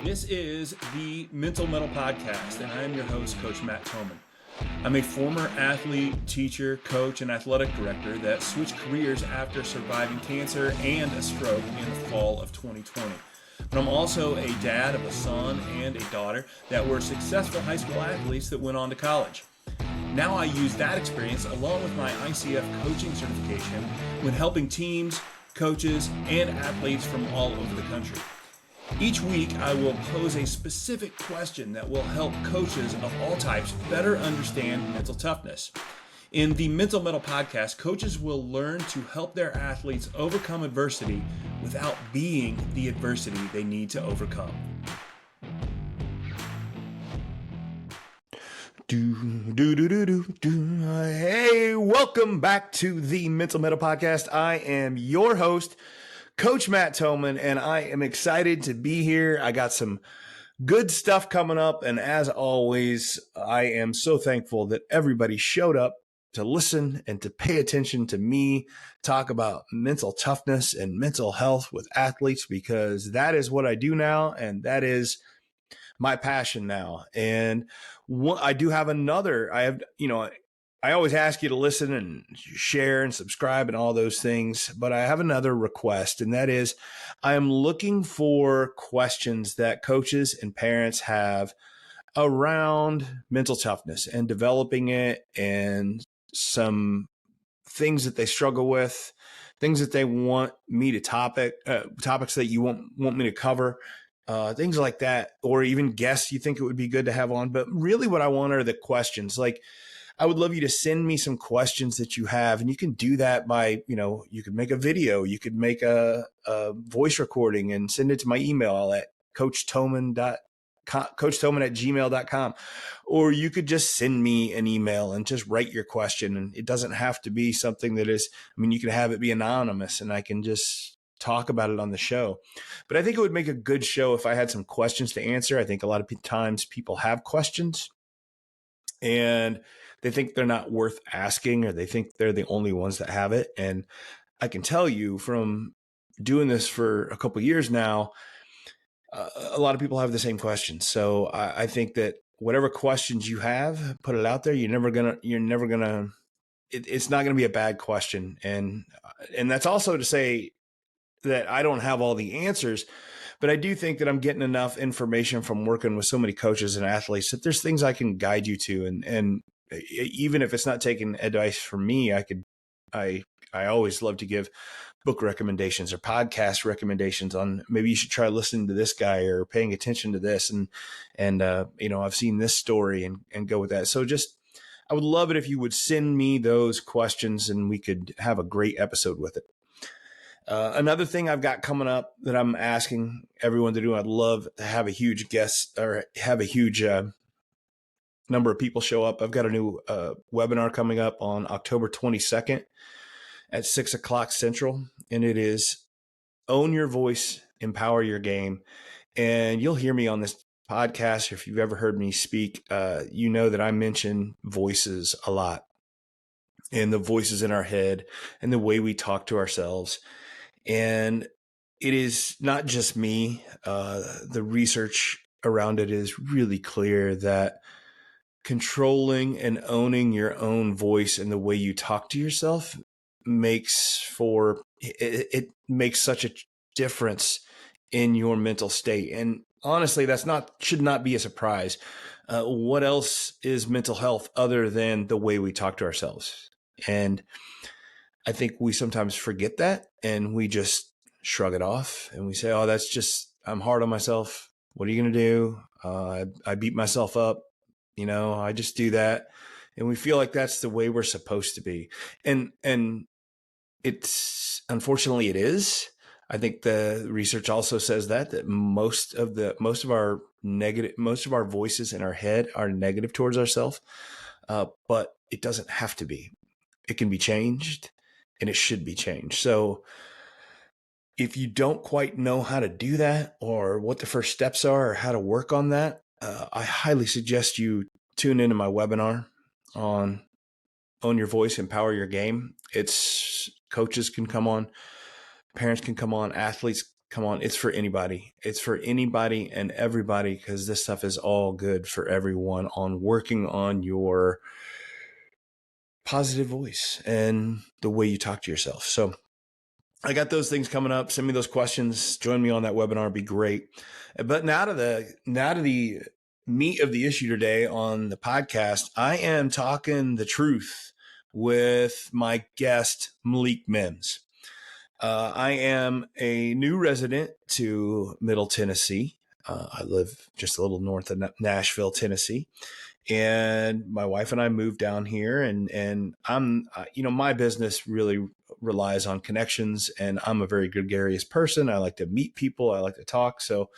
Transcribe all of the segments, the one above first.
This is the Mental Metal Podcast, and I am your host, Coach Matt Thomann. I'm a former athlete, teacher, coach, and athletic director that switched careers after surviving cancer and a stroke in the fall of 2020. But I'm also a dad of a son and a daughter that were successful high school athletes that went on to college. Now I use that experience along with my ICF coaching certification when helping teams, coaches, and athletes from all over the country. Each week, I will pose a specific question that will help coaches of all types better understand mental toughness. In the Mental Metal Podcast, coaches will learn to help their athletes overcome adversity without being the adversity they need to overcome. Hey, welcome back to the Mental Metal Podcast. I am your host, Coach Matt Thomann, and I am excited to be here. I got some good stuff coming up, and as always, I am so thankful that everybody showed up to listen and to pay attention to me talk about mental toughness and mental health with athletes, because that is what I do now, and that is my passion now. And I do have another, I always ask you to listen and share and subscribe and all those things, but I have another request, and that is I am looking for questions that coaches and parents have around mental toughness and developing it, and some things that they struggle with, things that they want me to topics that you want me to cover. Things like that, or even guests you think it would be good to have on. But really what I want are the questions. Like, I would love you to send me some questions that you have, and you can do that by, you could make a video, you could make a voice recording and send it to my email at coachthomann@gmail.com. Or you could just send me an email and just write your question. And it doesn't have to be something that is, you can have it be anonymous and I can just talk about it on the show. But I think it would make a good show if I had some questions to answer. I think a lot of times people have questions and they think they're not worth asking, or they think they're the only ones that have it. And I can tell you from doing this for a couple of years now, a lot of people have the same questions. So I think that whatever questions you have, put it out there. It's not going to be a bad question. And that's also to say that I don't have all the answers, but I do think that I'm getting enough information from working with so many coaches and athletes that there's things I can guide you to. And even if it's not taking advice from me, I always love to give book recommendations or podcast recommendations on maybe you should try listening to this guy or paying attention to this. And I've seen this story and go with that. So I would love it if you would send me those questions and we could have a great episode with it. Another thing I've got coming up that I'm asking everyone to do, I'd love to have a huge guest or have a huge number of people show up. I've got a new webinar coming up on October 22nd at 6:00 Central, and it is Own Your Voice, Empower Your Game. And you'll hear me on this podcast, if you've ever heard me speak, you know that I mention voices a lot, and the voices in our head and the way we talk to ourselves. And it is not just me. The research around it is really clear that controlling and owning your own voice and the way you talk to yourself makes such a difference in your mental state. And honestly, should not be a surprise. What else is mental health other than the way we talk to ourselves? And I think we sometimes forget that and we just shrug it off and we say, oh, that's just, I'm hard on myself. What are you going to do? I beat myself up. I just do that. And we feel like that's the way we're supposed to be. And unfortunately it is. I think the research also says that most of our voices in our head are negative towards ourselves. But it doesn't have to be. It can be changed. And it should be changed. So if you don't quite know how to do that or what the first steps are or how to work on that, I highly suggest you tune into my webinar on Own Your Voice, Empower Your Game. Coaches can come on, parents can come on, athletes come on, it's for anybody. It's for anybody and everybody, because this stuff is all good for everyone on working on your positive voice and the way you talk to yourself. So I got those things coming up. Send me those questions. Join me on that webinar. It'd be great. But now to the meat of the issue today on the podcast, I am talking the truth with my guest, Malik Mims. I am a new resident to Middle Tennessee. I live just a little north of Nashville, Tennessee. And my wife and I moved down here, and I'm, my business really relies on connections, and I'm a very gregarious person. I like to meet people. I like to talk. So,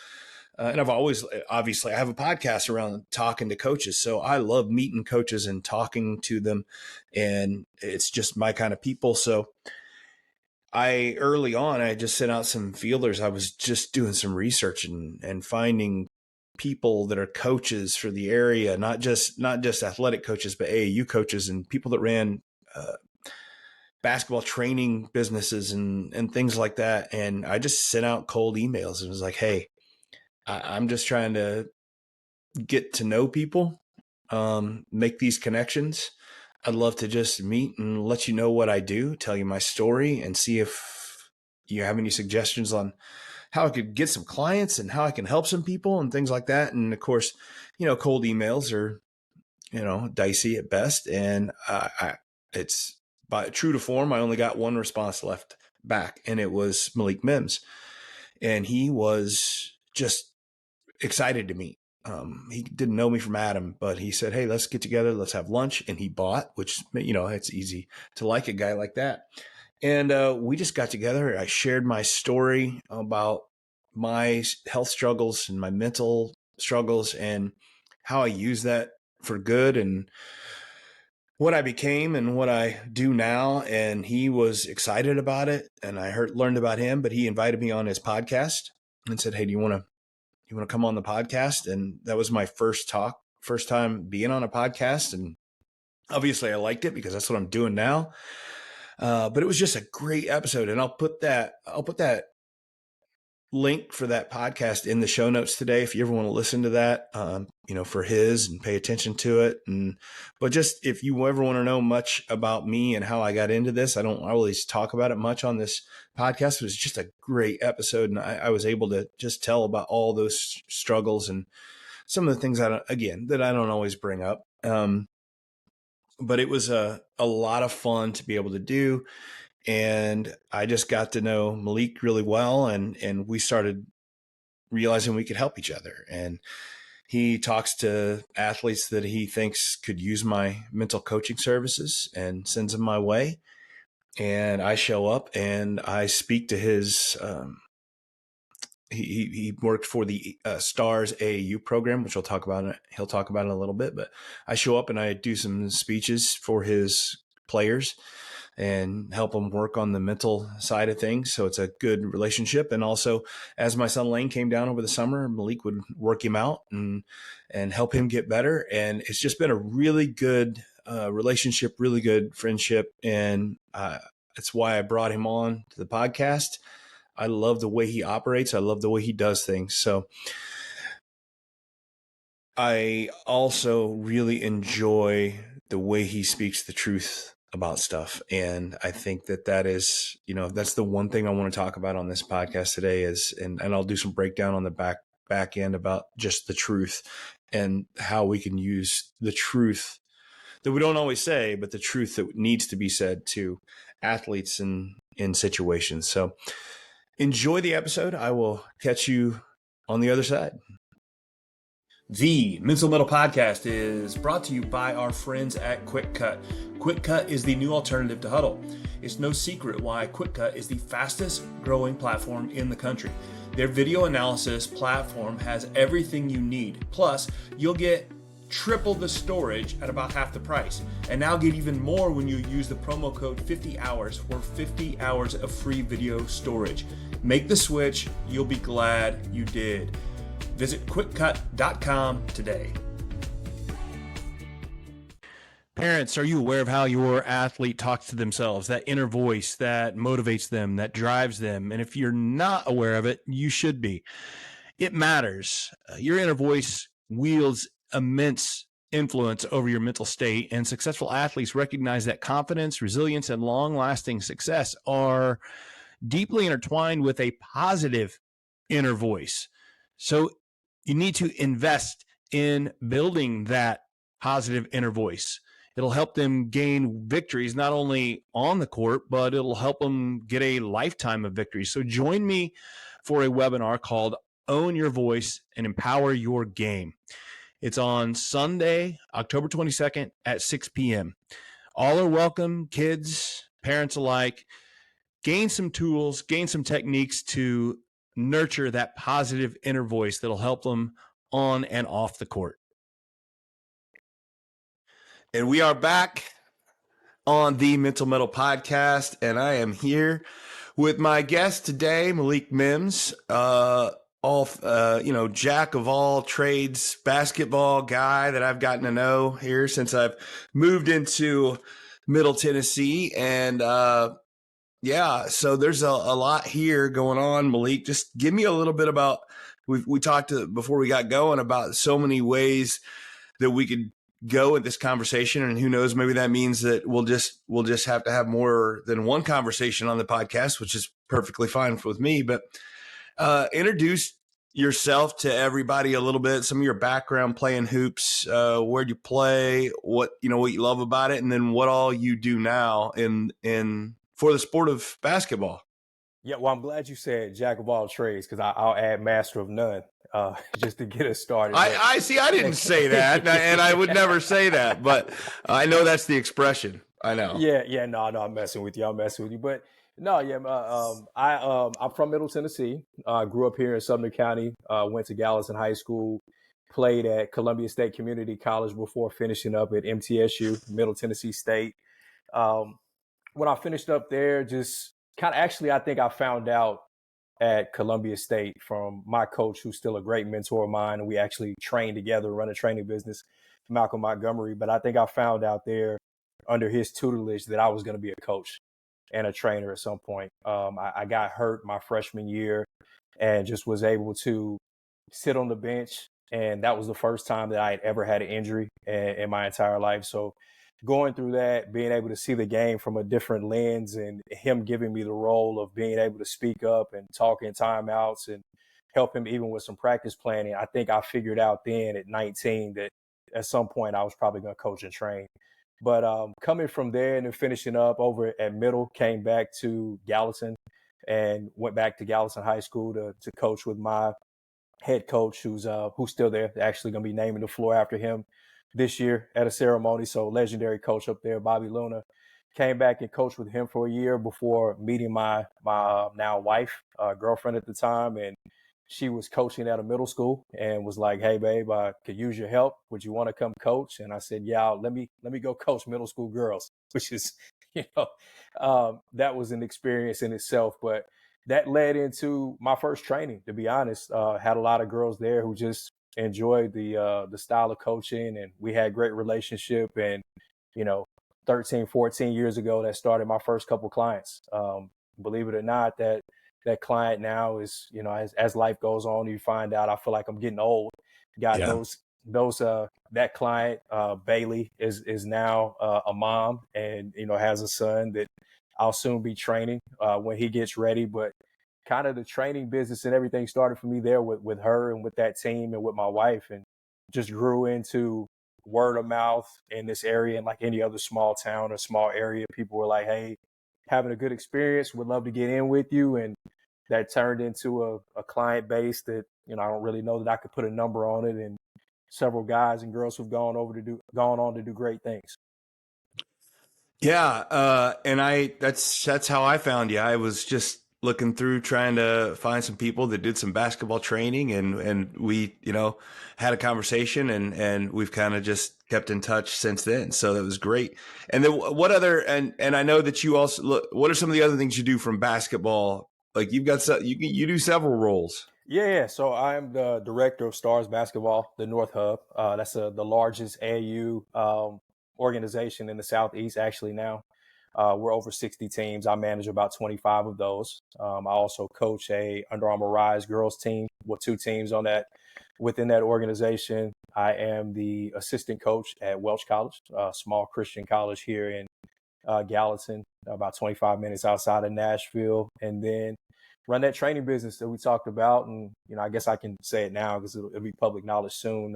and I've always, obviously, I have a podcast around talking to coaches. So I love meeting coaches and talking to them, and it's just my kind of people. So early on, I just sent out some feelers. I was just doing some research and finding people that are coaches for the area, not just athletic coaches, but AAU coaches and people that ran basketball training businesses and things like that. And I just sent out cold emails and was like, hey, I'm just trying to get to know people, make these connections. I'd love to just meet and let you know what I do, tell you my story, and see if you have any suggestions on how I could get some clients and how I can help some people and things like that. And of course, cold emails are, dicey at best. And it's true to form. I only got one response left back, and it was Malik Mims. And he was just excited to meet. He didn't know me from Adam, but he said, hey, let's get together. Let's have lunch. And he bought, which, it's easy to like a guy like that. And we just got together. I shared my story about my health struggles and my mental struggles and how I use that for good and what I became and what I do now. And he was excited about it. And I learned about him, but he invited me on his podcast and said, hey, do you want to come on the podcast? And that was my first time being on a podcast. And obviously I liked it because that's what I'm doing now. But it was just a great episode. And I'll put that link for that podcast in the show notes today, if you ever want to listen to that, for his and pay attention to it. But just if you ever want to know much about me and how I got into this, I don't always talk about it much on this podcast. It was just a great episode. And I was able to just tell about all those struggles and some of the things that I don't always bring up. But it was a lot of fun to be able to do. And I just got to know Malik really well. And we started realizing we could help each other. And he talks to athletes that he thinks could use my mental coaching services and sends them my way. And I show up and I speak to his, he worked for the STARS AAU program, which he'll talk about in a little bit, but I show up and I do some speeches for his players and help them work on the mental side of things. So it's a good relationship. And also, as my son Lane came down over the summer, Malik would work him out and help him get better. And it's just been a really good relationship, really good friendship. And that's why I brought him on to the podcast. I love the way he operates. I love the way he does things. So I also really enjoy the way he speaks the truth about stuff. And I think that is, that's the one thing I want to talk about on this podcast today is, and I'll do some breakdown on the back end about just the truth and how we can use the truth that we don't always say, but the truth that needs to be said to athletes in situations. So enjoy the episode. I will catch you on the other side. The Mental Metal Podcast is brought to you by our friends at Quick Cut. Quick Cut is the new alternative to Huddle. It's no secret why Quick Cut is the fastest growing platform in the country. Their video analysis platform has everything you need. Plus, you'll get triple the storage at about half the price. And now get even more when you use the promo code 50hours for 50 hours of free video storage. Make the switch. You'll be glad you did. Visit quickcut.com today. Parents, are you aware of how your athlete talks to themselves, that inner voice that motivates them, that drives them? And if you're not aware of it, you should be. It matters. Your inner voice wields immense influence over your mental state, and successful athletes recognize that confidence, resilience, and long-lasting success are deeply intertwined with a positive inner voice. So you need to invest in building that positive inner voice. It'll help them gain victories not only on the court, but it'll help them get a lifetime of victories. So join me for a webinar called Own Your Voice and Empower Your Game. It's on Sunday, October 22nd at 6 p.m. All are welcome, kids, parents alike. Gain some tools, gain some techniques to nurture that positive inner voice that'll help them on and off the court. And we are back on the Mental Metal Podcast, and I am here with my guest today, Malik Mims, jack of all trades, basketball guy that I've gotten to know here since I've moved into Middle Tennessee. And so there's a lot here going on, Malik. Just give me a little bit about, we talked before we got going about so many ways that we could go with this conversation, and who knows, maybe that means that we'll just have to have more than one conversation on the podcast, which is perfectly fine with me. But introduce yourself to everybody a little bit, some of your background playing hoops, where'd you play, what you love about it, and then what all you do now in for the sport of basketball. Yeah, well, I'm glad you said jack of all trades, because I'll add master of none, just to get us started. I see. I didn't say that, and I would never say that, but I know that's the expression. I know. Yeah. No, I'm messing with you. But no, yeah. I'm from Middle Tennessee. Grew up here in Sumner County. Went to Gallatin High School. Played at Columbia State Community College before finishing up at MTSU, Middle Tennessee State. When I finished up there, just I think I found out at Columbia State from my coach, who's still a great mentor of mine, and we actually trained together, run a training business, Malcolm Montgomery. But I think I found out there under his tutelage that I was going to be a coach and a trainer at some point. I got hurt my freshman year and just was able to sit on the bench. And that was the first time that I had ever had an injury in my entire life. So going through that, being able to see the game from a different lens, and him giving me the role of being able to speak up and talk in timeouts and help him even with some practice planning, I think I figured out then at 19 that at some point I was probably going to coach and train. But coming from there and then finishing up over at Middle, came back to Gallatin and went back to Gallatin High School to coach with my head coach, who's still there. They're actually going to be naming the floor after him this year at a ceremony. So legendary coach up there, Bobby Luna. Came back and coached with him for a year before meeting my now wife, girlfriend at the time. And she was coaching at a middle school and was like, "Hey, babe, I could use your help. Would you want to come coach?" And I said, "Yeah, let me go coach middle school girls," which is, that was an experience in itself. But that led into my first training, to be honest. Had a lot of girls there who just enjoyed the style of coaching, and we had great relationship. And 13, 14 years ago, that started my first couple clients. Believe it or not, that client now is, as life goes on, you find out, I feel like I'm getting old. Got that client, Bailey, is now a mom, and has a son that I'll soon be training when he gets ready. But kind of the training business and everything started for me there with her and with that team and with my wife, and just grew into word of mouth in this area. And like any other small town or small area, people were like, "Hey, having a good experience, would love to get in with you." And that turned into a client base that, I don't really know that I could put a number on it, and several guys and girls who've gone on to do great things. Yeah. And that's how I found you. I was just looking through, trying to find some people that did some basketball training, and we, had a conversation, and we've kind of just kept in touch since then. So that was great. And then what other, and I know that you also what are some of the other things you do from basketball? Like you've got, you do several roles. Yeah. So I'm the director of Stars Basketball, the North Hub. That's the largest AAU organization in the Southeast actually now. We're over 60 teams. I manage about 25 of those. I also coach a Under Armour Rise girls team with 2 teams on that. Within that organization, I am the assistant coach at Welch College, a small Christian college here in Gallatin, about 25 minutes outside of Nashville, and then run that training business that we talked about. And, I guess I can say it now because it'll be public knowledge soon.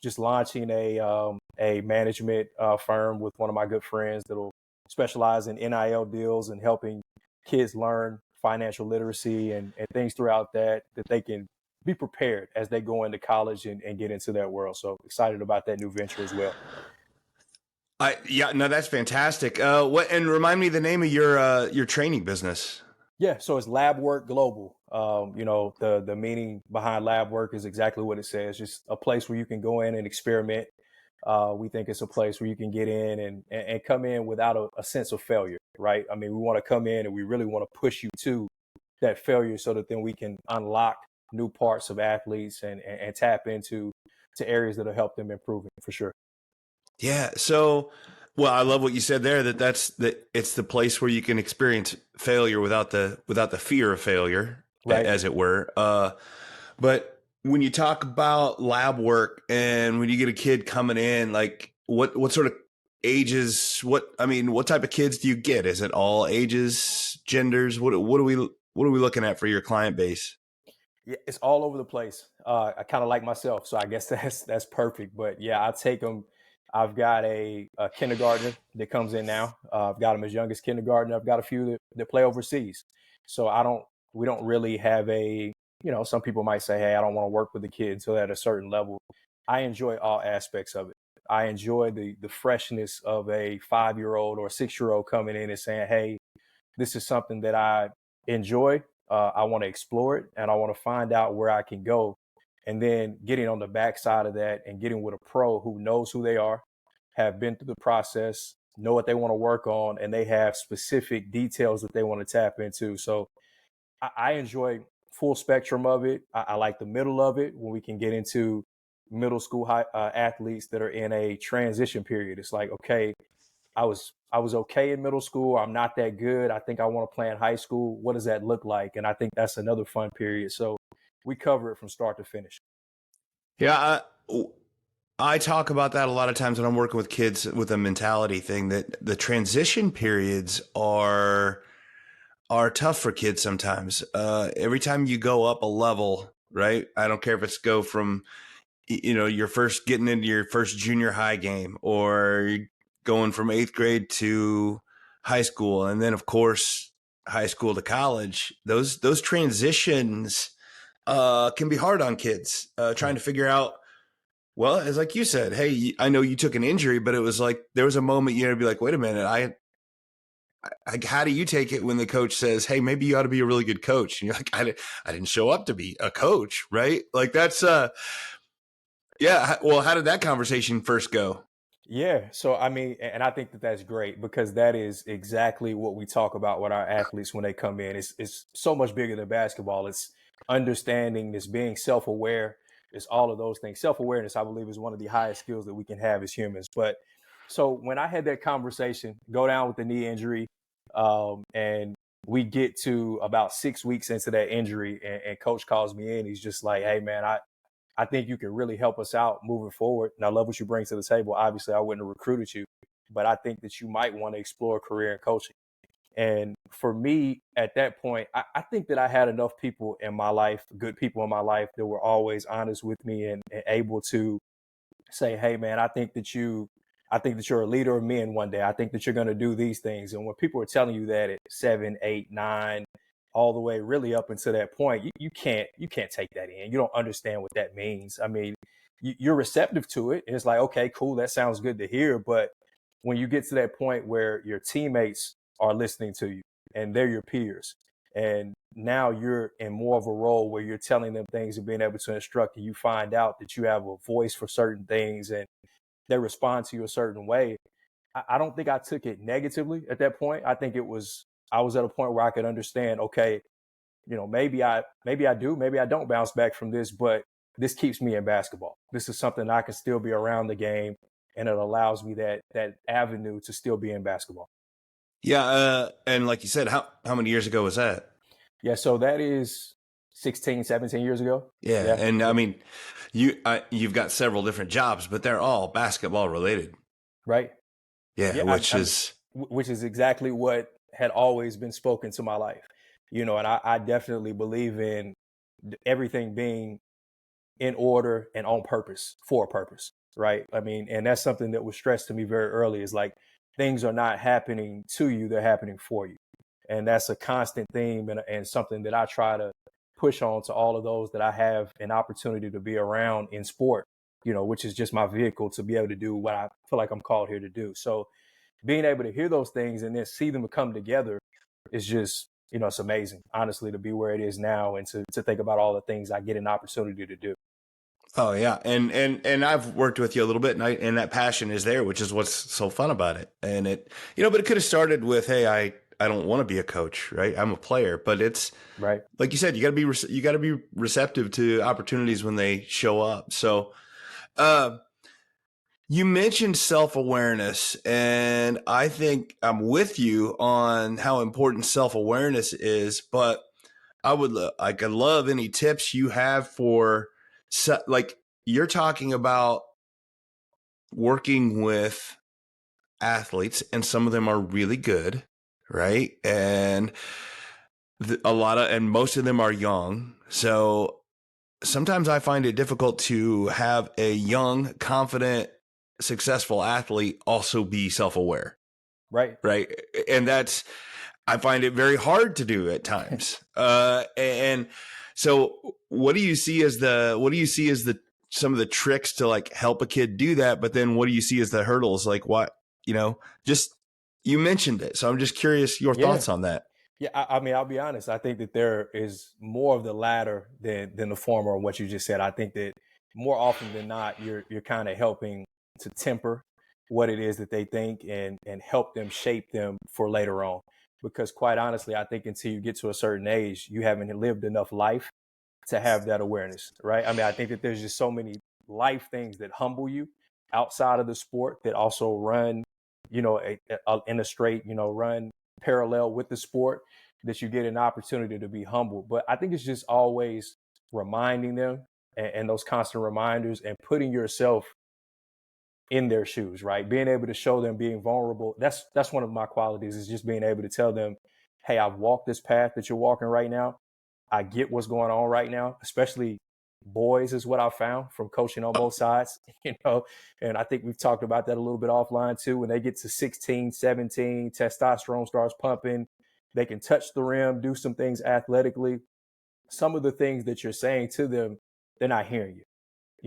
Just launching a management firm with one of my good friends that'll specialize in NIL deals and helping kids learn financial literacy and things throughout that they can be prepared as they go into college and get into that world. So excited about that new venture as well. Yeah, no, that's fantastic. And remind me the name of your training business. Yeah, so it's Lab Work Global. The meaning behind Lab Work is exactly what it says, just a place where you can go in and experiment. We think it's a place where you can get in and come in without a sense of failure, right? I mean, we want to come in and we really want to push you to that failure so that then we can unlock new parts of athletes and tap into areas that'll help them improve for sure. Yeah. So, well, I love what you said there. It's the place where you can experience failure without the fear of failure, Right. as it were. But when you talk about lab work and when you get a kid coming in, like what sort of ages? What type of kids do you get? Is it all ages, genders? What are we looking at for your client base? Yeah, it's all over the place. I kind of like myself, so I guess that's perfect. But yeah, I take them. I've got a kindergartner that comes in now. I've got him as young as kindergartner. I've got a few that play overseas. So we don't really have some people might say, hey, I don't want to work with the kid until at a certain level. I enjoy all aspects of it. I enjoy the freshness of a 5-year-old or 6-year-old coming in and saying, hey, this is something that I enjoy. I want to explore it and I want to find out where I can go. And then getting on the backside of that and getting with a pro who knows who they are, have been through the process, know what they want to work on, and they have specific details that they want to tap into. So I enjoy full spectrum of it. I like the middle of it when we can get into middle school athletes that are in a transition period. It's like, okay, I was okay in middle school. I'm not that good. I think I want to play in high school. What does that look like? And I think that's another fun period. So we cover it from start to finish. Yeah, I talk about that a lot of times when I'm working with kids with a mentality thing, that the transition periods are tough for kids sometimes. Every time you go up a level, right? I don't care if it's go from your first getting into your first junior high game or going from 8th grade to high school, and then of course high school to college. Those transitions can be hard on kids, trying to figure out. Well, it's like you said, hey, I know you took an injury, but it was like there was a moment you had to be like, wait a minute, how do you take it when the coach says, hey, maybe you ought to be a really good coach? And you're like, I didn't show up to be a coach, right? Like that's yeah. Well, how did that conversation first go? Yeah. So, I mean, and I think that that's great because that is exactly what we talk about with our athletes when they come in. It's so much bigger than basketball. It's understanding, it's being self aware, it's all of those things. Self awareness, I believe, is one of the highest skills that we can have as humans. But so when I had that conversation, go down with the knee injury, and we get to about 6 weeks into that injury, and coach calls me in. He's just like, hey, man, I think you can really help us out moving forward. And I love what you bring to the table. Obviously, I wouldn't have recruited you, but I think that you might want to explore a career in coaching. And for me, at that point, I think that I had enough people in my life, good people in my life, that were always honest with me and able to say, hey, man, I think that you're a leader of men one day. I think that you're going to do these things. And when people are telling you that at 7, 8, 9, all the way really up until that point, you can't take that in. You don't understand what that means. I mean, you're receptive to it. And it's like, okay, cool. That sounds good to hear. But when you get to that point where your teammates are listening to you and they're your peers, and now you're in more of a role where you're telling them things and being able to instruct, and you find out that you have a voice for certain things and they respond to you a certain way. I don't think I took it negatively at that point. I think I was at a point where I could understand, okay, maybe I do, maybe I don't bounce back from this, but this keeps me in basketball. This is something I can still be around the game and it allows me that avenue to still be in basketball. Yeah, and like you said, how many years ago was that? Yeah, so that is 16, 17 years ago. Yeah, Yeah, and I yeah, mean, you've got several different jobs, but they're all basketball related. right. Yeah, Yeah, which is which is exactly what had always been spoken to my life, and I definitely believe in everything being in order and on purpose for a purpose, right? I mean, and that's something that was stressed to me very early is like things are not happening to you, they're happening for you. And that's a constant theme and something that I try to push on to all of those that I have an opportunity to be around in sport, which is just my vehicle to be able to do what I feel like I'm called here to do. So being able to hear those things and then see them come together is just, it's amazing, honestly, to be where it is now and to think about all the things I get an opportunity to do. oh yeah, and I've worked with you a little bit, and that passion is there, which is what's so fun about it. And it, but it could have started with, hey, I don't want to be a coach, right? I'm a player, but it's Right. like you said, you got to be receptive to opportunities when they show up. So, uh, you mentioned self awareness, and I think I'm with you on how important self awareness is. But I could love any tips you have for, like, you're talking about working with athletes, and some of them are really good, right? And and most of them are young. So sometimes I find it difficult to have a young, confident, successful athlete also be self aware, Right. right? And I find it very hard to do at times. And so what do you see as the some of the tricks to like help a kid do that? But then what do you see as the hurdles? Like what, just you mentioned it. So I'm just curious your Yeah. thoughts on that. Yeah. I mean, I'll be honest. I think that there is more of the latter than the former, what you just said. I think that more often than not, you're kind of helping to temper what it is that they think and help them shape them for later on. Because quite honestly, I think until you get to a certain age, you haven't lived enough life to have that awareness, right? I mean, I think that there's just so many life things that humble you outside of the sport that also run, in a straight, run parallel with the sport that you get an opportunity to be humble. But I think it's just always reminding them and those constant reminders and putting yourself in their shoes, right? Being able to show them being vulnerable. That's one of my qualities is just being able to tell them, hey, I've walked this path that you're walking right now. I get what's going on right now, especially boys is what I found from coaching on both sides, and I think we've talked about that a little bit offline too. When they get to 16, 17, testosterone starts pumping, they can touch the rim, do some things athletically. Some of the things that you're saying to them, they're not hearing you.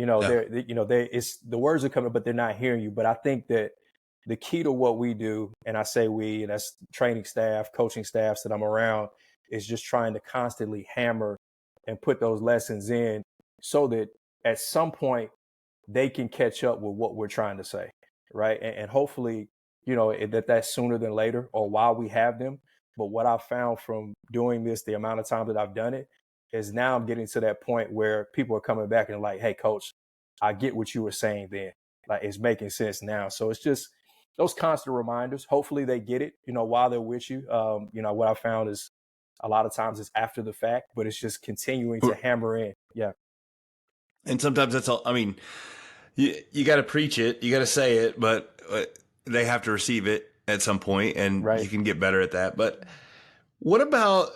No. It's the words are coming, but they're not hearing you. But I think that the key to what we do, and I say we, and that's training staff, coaching staffs that I'm around, is just trying to constantly hammer and put those lessons in so that at some point they can catch up with what we're trying to say, right? And hopefully, that's sooner than later or while we have them. But what I've found from doing this, the amount of time that I've done it, is now I'm getting to that point where people are coming back and like, hey, coach, I get what you were saying then. Like it's making sense now. So it's just those constant reminders. Hopefully they get it, while they're with you. What I found is a lot of times it's after the fact, but it's just continuing to hammer in. Yeah. And sometimes that's all. I mean, you got to preach it, you got to say it, but they have to receive it at some point, and Right. you can get better at that. But what about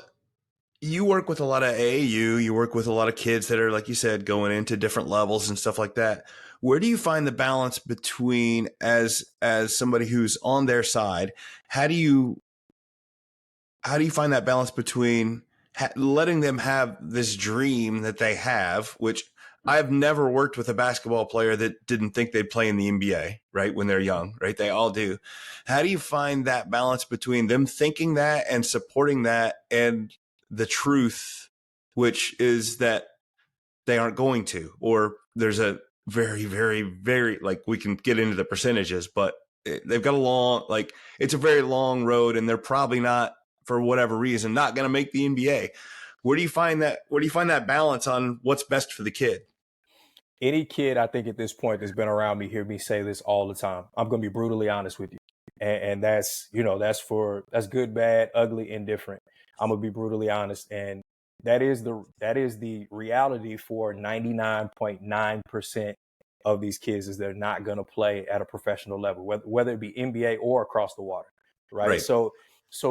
you work with a lot of AAU, you work with a lot of kids that are, like you said, going into different levels and stuff like that. Where do you find the balance between as somebody who's on their side? How do you find that balance between letting them have this dream that they have, which I've never worked with a basketball player that didn't think they'd play in the NBA, right? When they're young, right? They all do. How do you find that balance between them thinking that and supporting that and the truth, which is that they aren't going to, or there's a very, very, very, like, we can get into the percentages, but they've got a long, like, it's a very long road, and they're probably not, for whatever reason, not going to make the NBA. Where do you find that balance on what's best for the kid? Any kid, I think at this point that's been around me, hear me say this all the time. I'm going to be brutally honest with you. And that's, that's good, bad, ugly, indifferent. I'm going to be brutally honest. And that is the reality for 99.9% of these kids, is they're not going to play at a professional level, whether it be NBA or across the water. Right. Right. So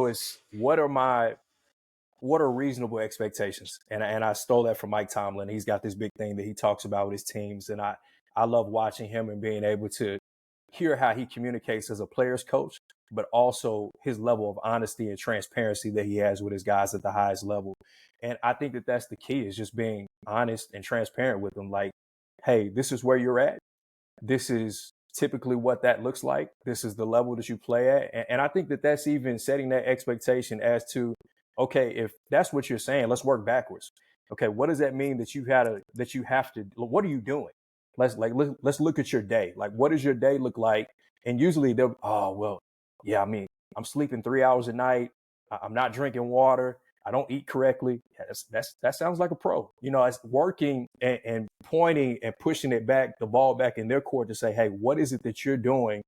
it's, what are reasonable expectations? And I stole that from Mike Tomlin. He's got this big thing that he talks about with his teams. And I love watching him and being able to hear how he communicates as a player's coach, but also his level of honesty and transparency that he has with his guys at the highest level. And I think that that's the key, is just being honest and transparent with them. Like, hey, this is where you're at. This is typically what that looks like. This is the level that you play at. And I think that that's even setting that expectation as to, okay, if that's what you're saying, let's work backwards. Okay, what does that mean that you have to, what are you doing? Let's look at your day. Like, what does your day look like? And usually they'll, oh, well, yeah, I mean, I'm sleeping 3 hours a night. I'm not drinking water. I don't eat correctly. That sounds like a pro. It's working and pointing and pushing the ball back in their court to say, hey, what is it that you're doing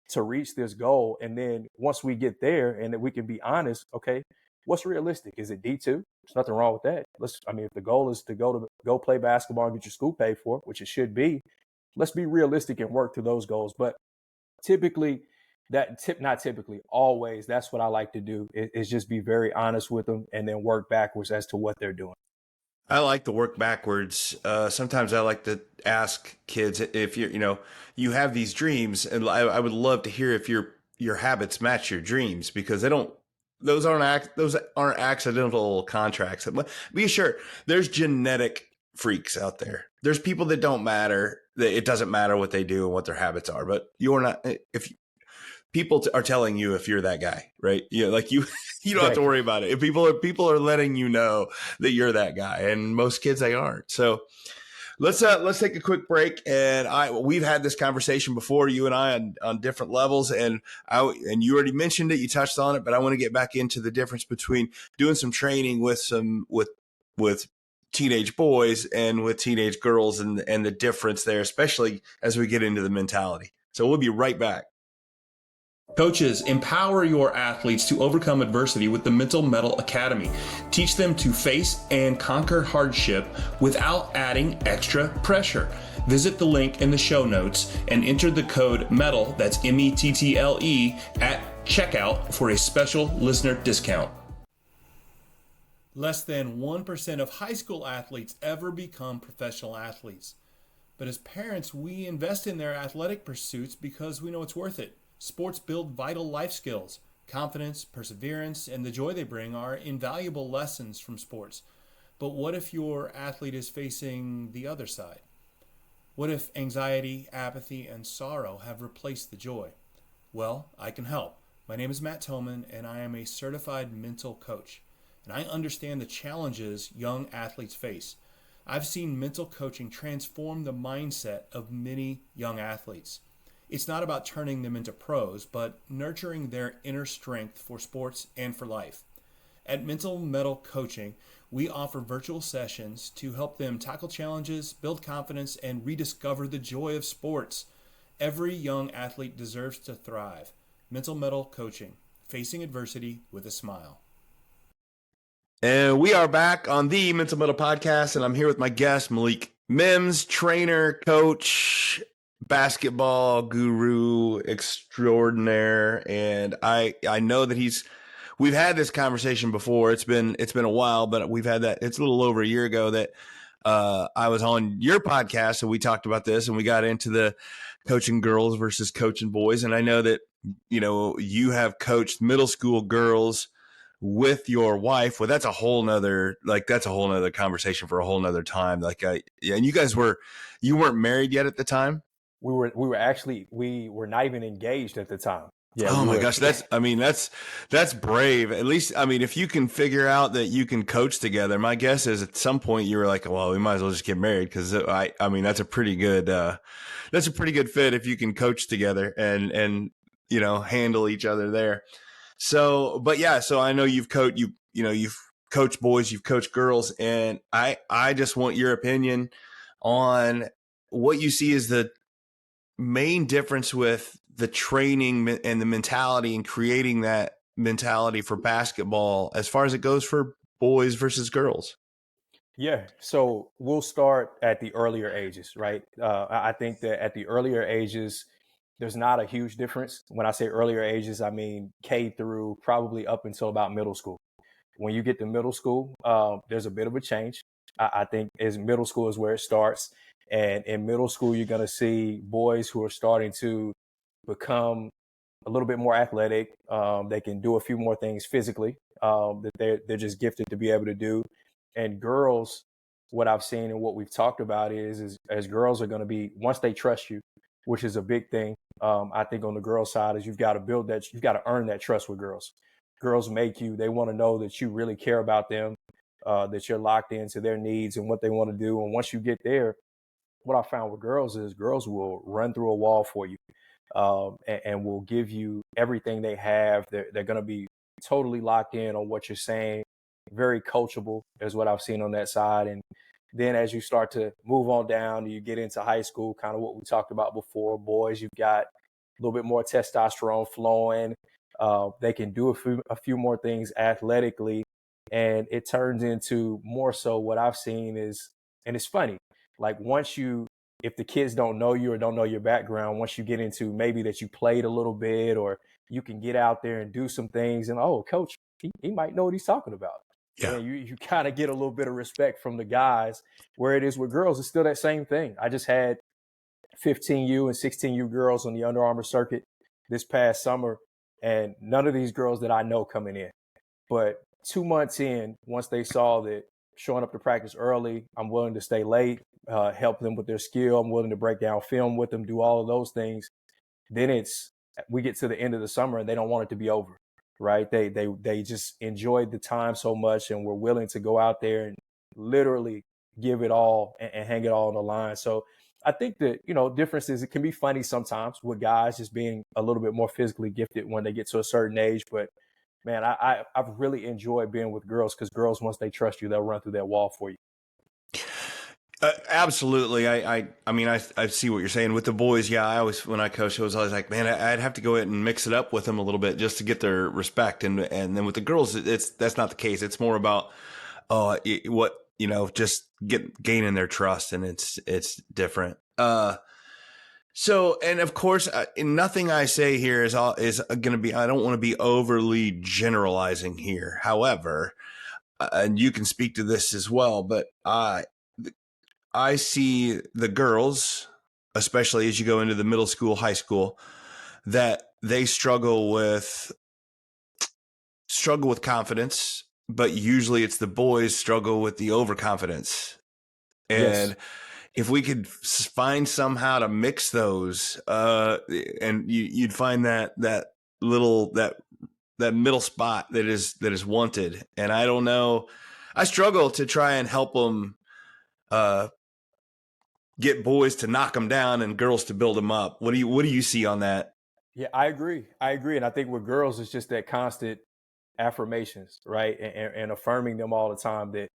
to reach this goal? And then once we get there and that we can be honest, okay, what's realistic? Is it D2? There's nothing wrong with that. If the goal is to go play basketball and get your school paid for, which it should be, let's be realistic and work to those goals. But always, that's what I like to do, is just be very honest with them and then work backwards as to what they're doing. I like to work backwards. Sometimes I like to ask kids if you have these dreams, and I would love to hear if your habits match your dreams, because those aren't accidental contracts. Be sure there's genetic freaks out there. There's people that don't matter. That it doesn't matter what they do and what their habits are. But you're not. If people are telling you if you're that guy, right? Like you don't have to worry about it. If people are letting you know that you're that guy, and most kids, they aren't. So let's take a quick break. And we've had this conversation before, you and I, on different levels, and you already mentioned it, you touched on it, but I want to get back into the difference between doing some training with teenage boys and with teenage girls, and the difference there, especially as we get into the mentality. So we'll be right back. Coaches, empower your athletes to overcome adversity with the Mental Mettle Academy. Teach them to face and conquer hardship without adding extra pressure. Visit the link in the show notes and enter the code METTLE, that's METTLE, at checkout for a special listener discount. Less than 1% of high school athletes ever become professional athletes. But as parents, we invest in their athletic pursuits because we know it's worth it. Sports build vital life skills. Confidence, perseverance, and the joy they bring are invaluable lessons from sports. But what if your athlete is facing the other side? What if anxiety, apathy, and sorrow have replaced the joy? Well, I can help. My name is Matt Thomann, and I am a certified mental coach. And I understand the challenges young athletes face. I've seen mental coaching transform the mindset of many young athletes. It's not about turning them into pros, but nurturing their inner strength for sports and for life. At Mental Mettle Coaching, we offer virtual sessions to help them tackle challenges, build confidence, and rediscover the joy of sports. Every young athlete deserves to thrive. Mental Mettle Coaching, facing adversity with a smile. And we are back on the Mental Mettle Podcast, and I'm here with my guest, Malik Mims, trainer, coach, basketball guru extraordinaire. And I know that we've had this conversation before. It's been a while, but we've had that. It's a little over a year ago that I was on your podcast, and we talked about this, and we got into the coaching girls versus coaching boys. And I know that you have coached middle school girls with your wife. Well, that's a whole nother conversation for a whole nother time. And you weren't married yet at the time. We were not even engaged at the time. Yeah. Oh my gosh. That's brave. At least, if you can figure out that you can coach together, my guess is at some point you were like, well, we might as well just get married. Cause that's a pretty good fit if you can coach together and handle each other there. So, so I know you've coached boys, you've coached girls, and I just want your opinion on what you see is the main difference with the training and the mentality and creating that mentality for basketball as far as it goes for boys versus girls? Yeah, so we'll start at the earlier ages, right? I think that at the earlier ages, there's not a huge difference. When I say earlier ages, I mean K through probably up until about middle school. When you get to middle school, there's a bit of a change. I think is middle school is where it starts, and in middle school, you're going to see boys who are starting to become a little bit more athletic. They can do a few more things physically that they're just gifted to be able to do. And girls, what I've seen and what we've talked about is as girls are going to be once they trust you, which is a big thing. I think on the girl side is you've got to build that, you've got to earn that trust with girls. Girls make you, they want to know that you really care about them, that you're locked into their needs and what they want to do. And once you get there, what I found with girls is girls will run through a wall for you, and will give you everything they have. They're going to be totally locked in on what you're saying. Very coachable is what I've seen on that side. And then as you start to move on down, you get into high school, kind of what we talked about before. Boys, you've got a little bit more testosterone flowing. They can do a few more things athletically, and it turns into more so what I've seen is, and it's funny, like once you, if the kids don't know you or don't know your background, once you get into maybe that you played a little bit or you can get out there and do some things and, oh, coach, he might know what he's talking about. Yeah. And you kind of get a little bit of respect from the guys. Where it is with girls, it's still that same thing. I just had 15U and 16U girls on the Under Armour circuit this past summer, and none of these girls that I know coming in. But 2 months in, once they saw that showing up to practice early, I'm willing to stay late, help them with their skill, I'm willing to break down film with them, do all of those things. Then it's we get to the end of the summer and they don't want it to be over, right? They just enjoyed the time so much and were willing to go out there and literally give it all and hang it all on the line. So I think that, differences, it can be funny sometimes with guys just being a little bit more physically gifted when they get to a certain age. But man, I've really enjoyed being with girls because girls, once they trust you, they'll run through that wall for you. Absolutely. I mean, I see what you're saying with the boys. Yeah. When I coached, I was always like, man, I'd have to go ahead and mix it up with them a little bit just to get their respect. And then with the girls, that's not the case. It's more about, just gaining their trust, and it's different. So, and of course, nothing I say here is going to be, I don't want to be overly generalizing here. However, and you can speak to this as well, but I see the girls, especially as you go into the middle school, high school, that they struggle with confidence, but usually it's the boys struggle with the overconfidence. Yes. And if we could find somehow to mix those, and you'd find that little that middle spot that is wanted. And I don't know, I struggle to try and help them get boys to knock them down and girls to build them up. What do you see on that? Yeah, I agree. I agree. And I think with girls, it's just that constant affirmations, right? And affirming them all the time that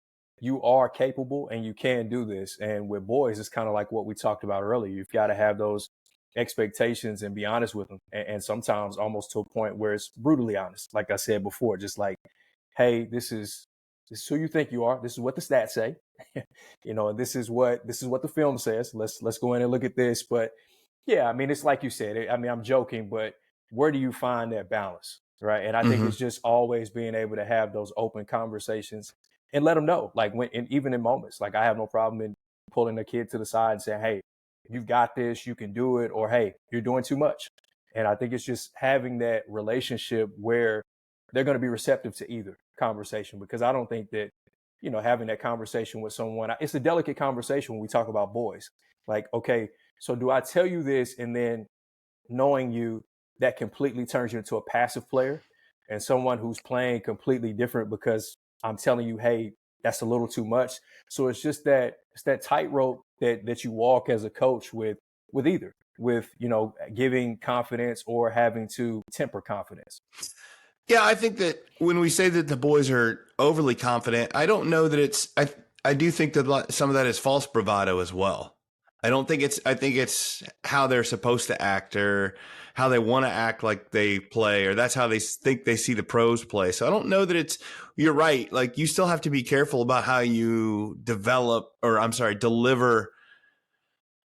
you are capable and you can do this. And with boys, it's kind of like what we talked about earlier. You've got to have those expectations and be honest with them. And sometimes almost to a point where it's brutally honest. Like I said before, just like, hey, this is who you think you are. This is what the stats say. And this is what the film says. Let's go in and look at this. But yeah, I mean, it's like you said. I mean, I'm joking, but where do you find that balance, right? And I think Mm-hmm. it's just always being able to have those open conversations and let them know, like when, and even in moments, like I have no problem in pulling the kid to the side and saying, "Hey, you've got this, you can do it," or "Hey, you're doing too much." And I think it's just having that relationship where they're going to be receptive to either conversation, because I don't think that having that conversation with someone, it's a delicate conversation when we talk about boys. Like, okay, so do I tell you this and then knowing you, that completely turns you into a passive player and someone who's playing completely different because I'm telling you, hey, that's a little too much. So it's that tightrope that you walk as a coach with either with giving confidence or having to temper confidence. Yeah, I think that when we say that the boys are overly confident, I don't know that I do think that some of that is false bravado as well. I think it's how they're supposed to act or how they want to act like they play, or that's how they think they see the pros play. So I don't know that you're right. Like you still have to be careful about how you deliver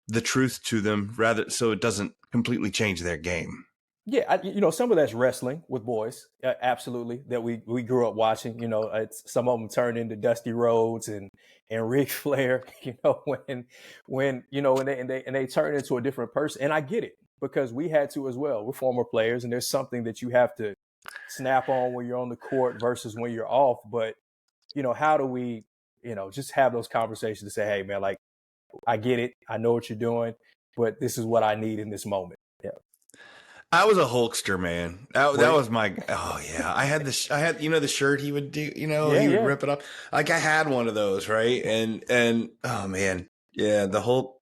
the truth to them rather so it doesn't completely change their game. Yeah, some of that's wrestling with boys, absolutely. That we grew up watching. Some of them turned into Dusty Rhodes and Ric Flair. When they turn into a different person, and I get it because we had to as well. We're former players, and there's something that you have to snap on when you're on the court versus when you're off. But how do we, just have those conversations to say, hey, man, like I get it, I know what you're doing, but this is what I need in this moment. Yeah. I was a Hulkster, man. Were That you? was my. Oh yeah, I had the shirt he would do. Yeah, He would yeah. rip it up. Like I had one of those, right? And oh man, yeah, the Hulk.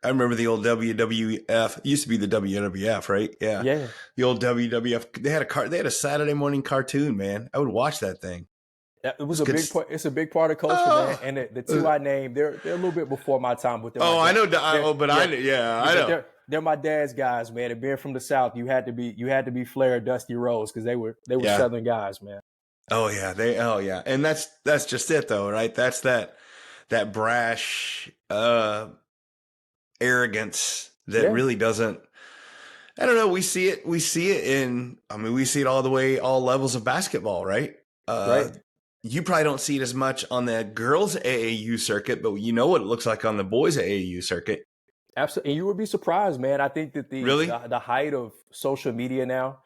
I remember the old WWF. It used to be the WWF, right? Yeah, Yeah. the old WWF. They had a Saturday morning cartoon, man. I would watch that thing. It was It's a good. big part. It's a big part of culture, man. Oh, And the two I named, they're a little bit before my time, but they're my oh, I dad. know. They're Oh, but I yeah, yeah, yeah, I know. they're my dad's guys, man. And being from the South, you had to be Flair, Dusty Rhodes because they were Yeah. Southern guys, man. Oh yeah. Oh yeah. And that's just it, though, right? That's that brash arrogance that Yeah, really doesn't. I don't know. We see it. We see it in. I mean, we see it all the way, all levels of basketball, right? Uh, right. you probably don't see it as much on the girls' AAU circuit, but you know what it looks like on the boys' AAU circuit. Absolutely, and you would be surprised, man. I think that the Really? the, the height of social media now,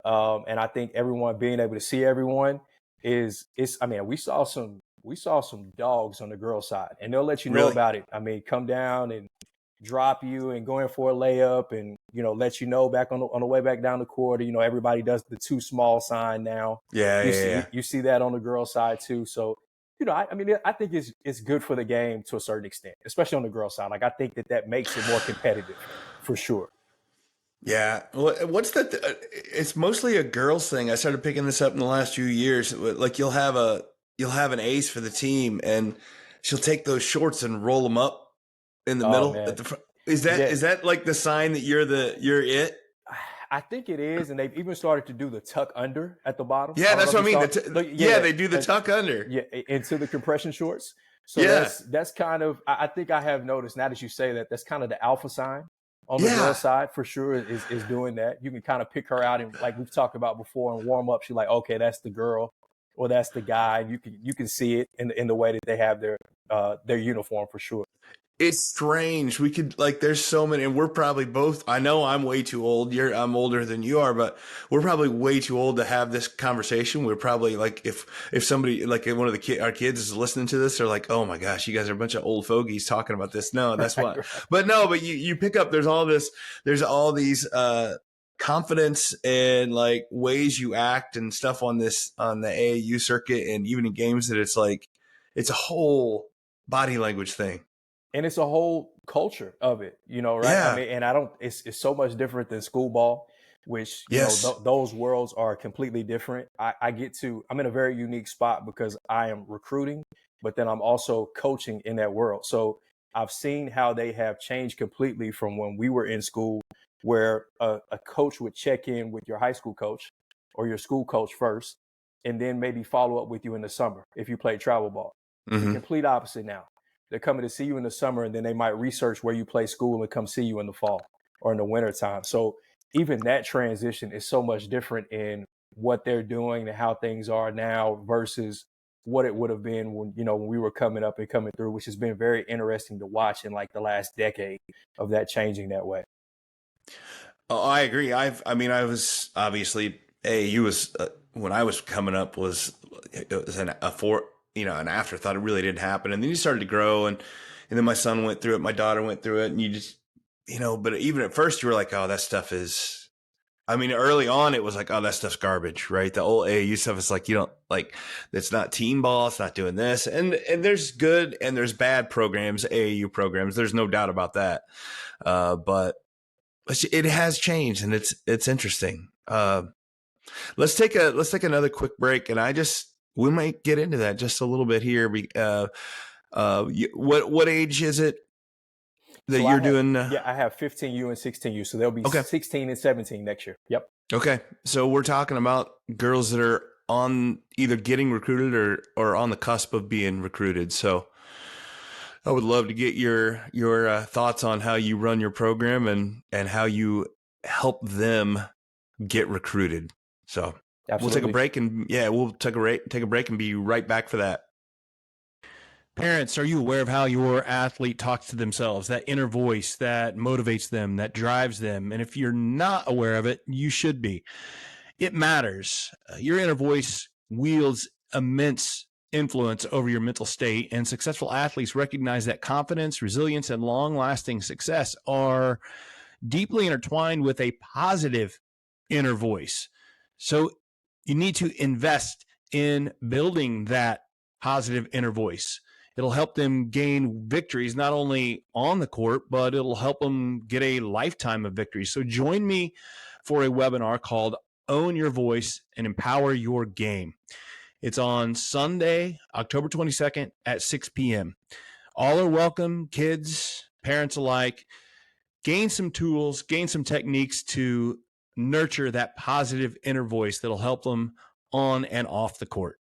and I think everyone being able to see everyone is. I mean, we saw some dogs on the girl side, and they'll let you know Really? about it. I mean, come down and drop you and go in for a layup, and let you know back on the way back down the court. Everybody does the too small sign now. Yeah, You yeah, see yeah. you see that on the girl side too. So I mean, I think it's good for the game to a certain extent, especially on the girl side. Like I think that makes it more competitive, for sure. Yeah. What's that? It's mostly a girls thing. I started picking this up in the last few years. Like you'll have an ace for the team, and she'll take those shorts and roll them up in the Oh middle at man, the front. yeah, Is that like the sign that you're it? I think it is, and they've even started to do the tuck under at the bottom. I Yeah, don't know that's if what you I mean. saw. Look, Yeah, yeah, they do the tuck under. yeah, into the compression shorts. So Yeah, that's kind of. I think I have noticed now that you say that. That's kind of the alpha sign on the girl yeah. side for sure. Is doing that. You can kind of pick her out, and like we've talked about before, in warm up, she's like, okay, that's the girl, or that's the guy. You can see it in the way that they have their uniform for sure. It's strange. We could like there's so many and we're probably both I know I'm way too old. I'm older than you are, but we're probably way too old to have this conversation. We're probably like if somebody like one of our kids is listening to this, they're like, "Oh my gosh, you guys are a bunch of old fogies talking about this." No, that's Right, what. right. But no, but you pick up there's all these confidence and like ways you act and stuff on the AAU circuit and even in games that it's like it's a whole body language thing. And it's a whole culture of it, right? I Yeah. mean, and I don't. It's so much different than school ball, which Yes. those worlds are completely different. I'm in a very unique spot because I am recruiting, but then I'm also coaching in that world. So I've seen how they have changed completely from when we were in school, where a coach would check in with your high school coach or your school coach first, and then maybe follow up with you in the summer if you played travel ball. It's the Hmm. complete opposite now. They're coming to see you in the summer, and then they might research where you play school and come see you in the fall or in the winter time. So even that transition is so much different in what they're doing and how things are now versus what it would have been when we were coming up and coming through, which has been very interesting to watch in like the last decade of that changing that way. Oh, I agree. I mean, I was obviously AAU was when I was coming up was it was an afterthought. It really didn't happen, and then you started to grow, and then my son went through it, my daughter went through it, and you just but even at first you were like, oh, that stuff is. I mean, early on it was like, oh, that stuff's garbage, right? The old AAU stuff is like you don't like. It's not team ball. It's not doing this, and there's good and there's bad programs, AAU programs. There's no doubt about that. But it has changed and it's interesting. Let's take another quick break, and we might get into that just a little bit here. What age is it? that you're doing? I have 15U and 16U. So they'll be Okay. 16 and 17 next year. Yep. Okay. So we're talking about girls that are on either getting recruited or on the cusp of being recruited. So I would love to get your thoughts on how you run your program and how you help them get recruited. So Absolutely. we'll take a break we'll take a break and be right back for that. Parents, are you aware of how your athlete talks to themselves, that inner voice that motivates them, that drives them? And if you're not aware of it, you should be. It matters. Your inner voice wields immense influence over your mental state, and successful athletes recognize that confidence, resilience, and long-lasting success are deeply intertwined with a positive inner voice. So you need to invest in building that positive inner voice. It'll help them gain victories not only on the court, but it'll help them get a lifetime of victories. So join me for a webinar called Own Your Voice and Empower Your Game. It's on Sunday, October 22nd at 6 p.m. All are welcome, kids, parents alike. Gain some tools, gain some techniques to nurture that positive inner voice that'll help them on and off the court.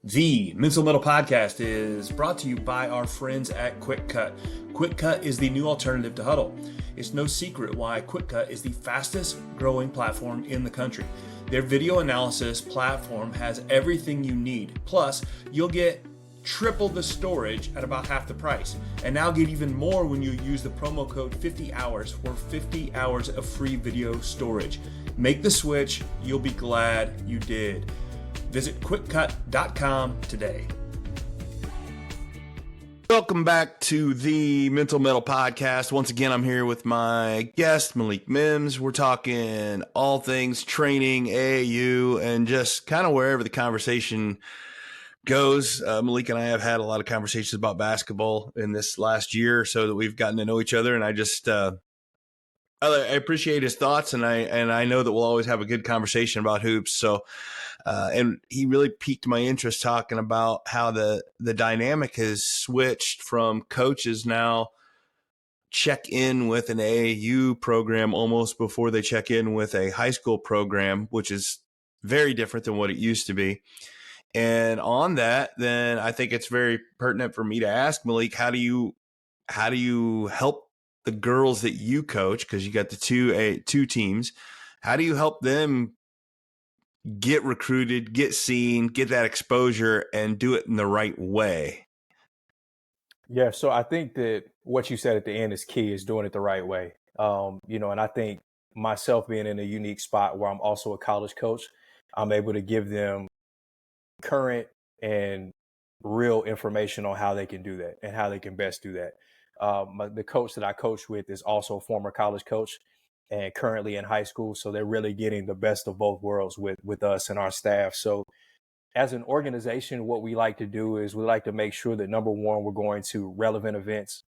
The Mental Metal Podcast is brought to you by our friends at Quick Cut. Quick Cut is the new alternative to Huddle. It's no secret why Quick Cut is the fastest growing platform in the country. Their video analysis platform has everything you need. Plus, you'll get triple the storage at about half the price. And now get even more when you use the promo code 50hours for 50 hours of free video storage. Make the switch. You'll be glad you did. Visit quickcut.com today. Welcome back to the Mental Metal Podcast. Once again, I'm here with my guest, Malik Mims. We're talking all things training, AAU, and just kind of wherever the conversation goes. Malik and I have had a lot of conversations about basketball in this last year, so that we've gotten to know each other. And I just I appreciate his thoughts, and I know that we'll always have a good conversation about hoops. So, and he really piqued my interest talking about how the dynamic has switched from coaches now check in with an AAU program almost before they check in with a high school program, which is very different than what it used to be. And on that, then I think it's very pertinent for me to ask Malik, how do you help the girls that you coach, because you got the two teams, how do you help them get recruited, get seen, get that exposure, and do it in the right way? Yeah, so I think that what you said at the end is key, is doing it the right way. And I think myself being in a unique spot where I'm also a college coach, I'm able to give them current and real information on how they can do that and how they can best do that. The coach that I coach with is also a former college coach and currently in high school. So they're really getting the best of both worlds with us and our staff. So as an organization, what we like to do is we like to make sure that, number one, we're going to relevant events.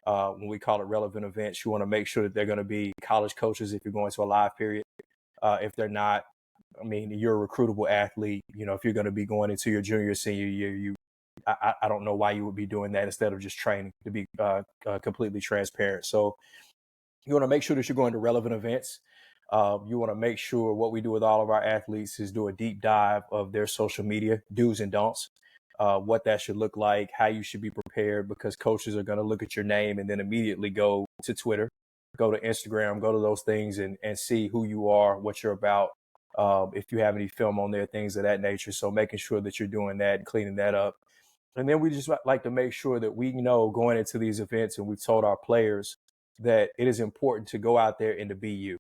When we call it relevant events, you want to make sure that they're going to be college coaches if you're going to a live period. If they're not, you're a recruitable athlete. If you're going to be going into your junior, senior year, I don't know why you would be doing that instead of just training, to be completely transparent. So you want to make sure that you're going to relevant events. You want to make sure what we do with all of our athletes is do a deep dive of their social media do's and don'ts, what that should look like, how you should be prepared, because coaches are going to look at your name and then immediately go to Twitter, go to Instagram, go to those things and see who you are, what you're about. If you have any film on there, things of that nature. So making sure that you're doing that and cleaning that up. And then we just like to make sure that we know going into these events, and we've told our players that it is important to go out there and to be you,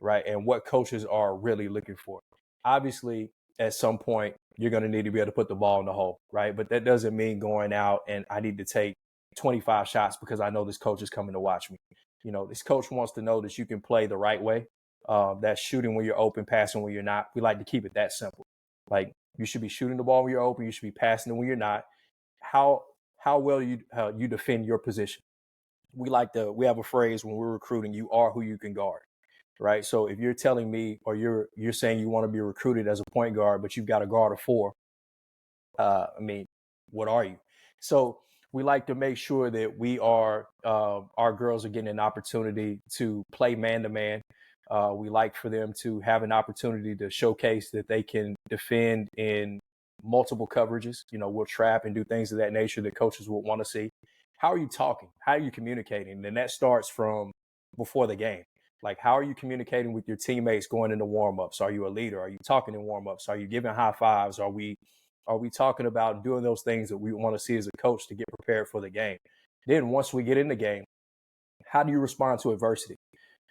right? And what coaches are really looking for. Obviously, at some point, you're going to need to be able to put the ball in the hole, right? But that doesn't mean going out and I need to take 25 shots because I know this coach is coming to watch me. This coach wants to know that you can play the right way. That's shooting when you're open, passing when you're not. We like to keep it that simple. Like, you should be shooting the ball when you're open. You should be passing it when you're not. How well you defend your position. We have a phrase when we're recruiting: you are who you can guard, right? So if you're telling me, or you're saying you want to be recruited as a point guard, but you've got a guard of 4, what are you? So we like to make sure that our girls are getting an opportunity to play man to man. We like for them to have an opportunity to showcase that they can defend in multiple coverages. We'll trap and do things of that nature that coaches will want to see. How are you talking? How are you communicating? And that starts from before the game. Like, how are you communicating with your teammates going into warmups? Are you a leader? Are you talking in warmups? Are you giving high fives? Are we talking about doing those things that we want to see as a coach to get prepared for the game? Then once we get in the game, how do you respond to adversity?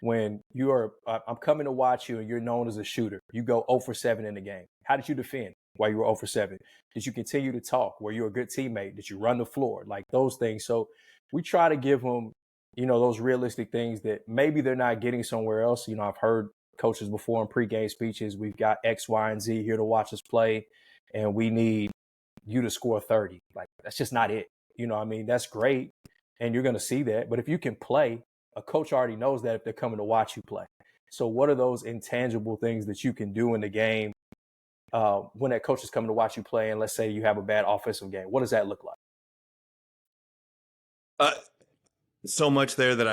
When I'm coming to watch you and you're known as a shooter, you go 0 for 7 in the game. How did you defend while you were 0 for 7? Did you continue to talk? Were you a good teammate? Did you run the floor? Like those things. So we try to give them, those realistic things that maybe they're not getting somewhere else. I've heard coaches before in pregame speeches, we've got X, Y, and Z here to watch us play, and we need you to score 30. Like, that's just not it. That's great. And you're going to see that. But if you can play, a coach already knows that if they're coming to watch you play. So what are those intangible things that you can do in the game when that coach is coming to watch you play? And let's say you have a bad offensive game. What does that look like? So much there that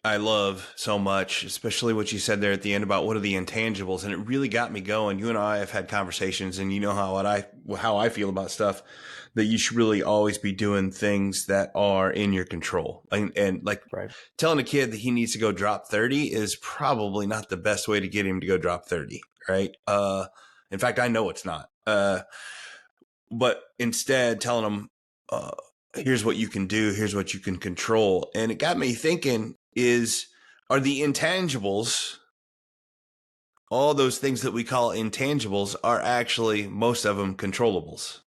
I love so much, especially what you said there at the end about what are the intangibles, and it really got me going. You and I have had conversations, and you know how I feel about stuff, that you should really always be doing things that are in your control. And like Right. telling a kid that he needs to go drop 30 is probably not the best way to get him to go drop 30, right? In fact, I know it's not. But instead telling him, here's what you can do, here's what you can control. And it got me thinking, are the intangibles, all those things that we call intangibles, are actually most of them controllables,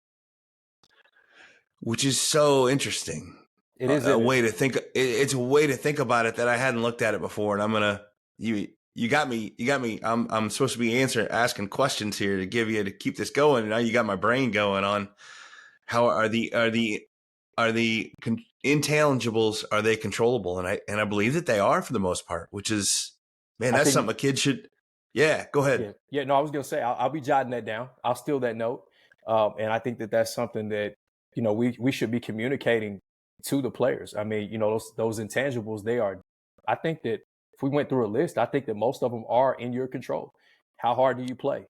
which is so interesting. It is, A isn't it? way to think. It's a way to think about it that I hadn't looked at it before. And you got me. I'm supposed to be asking questions here to keep this going. And now you got my brain going on how are the intangibles, are they controllable? And I believe that they are for the most part, which is, man, I that's think something a kid should. Yeah, go ahead. Yeah, yeah. No, I was gonna say I'll be jotting that down. I'll steal that note, and I think that that's something that we should be communicating to the players. I mean, those intangibles. They are. I think that if we went through a list, I think that most of them are in your control. How hard do you play?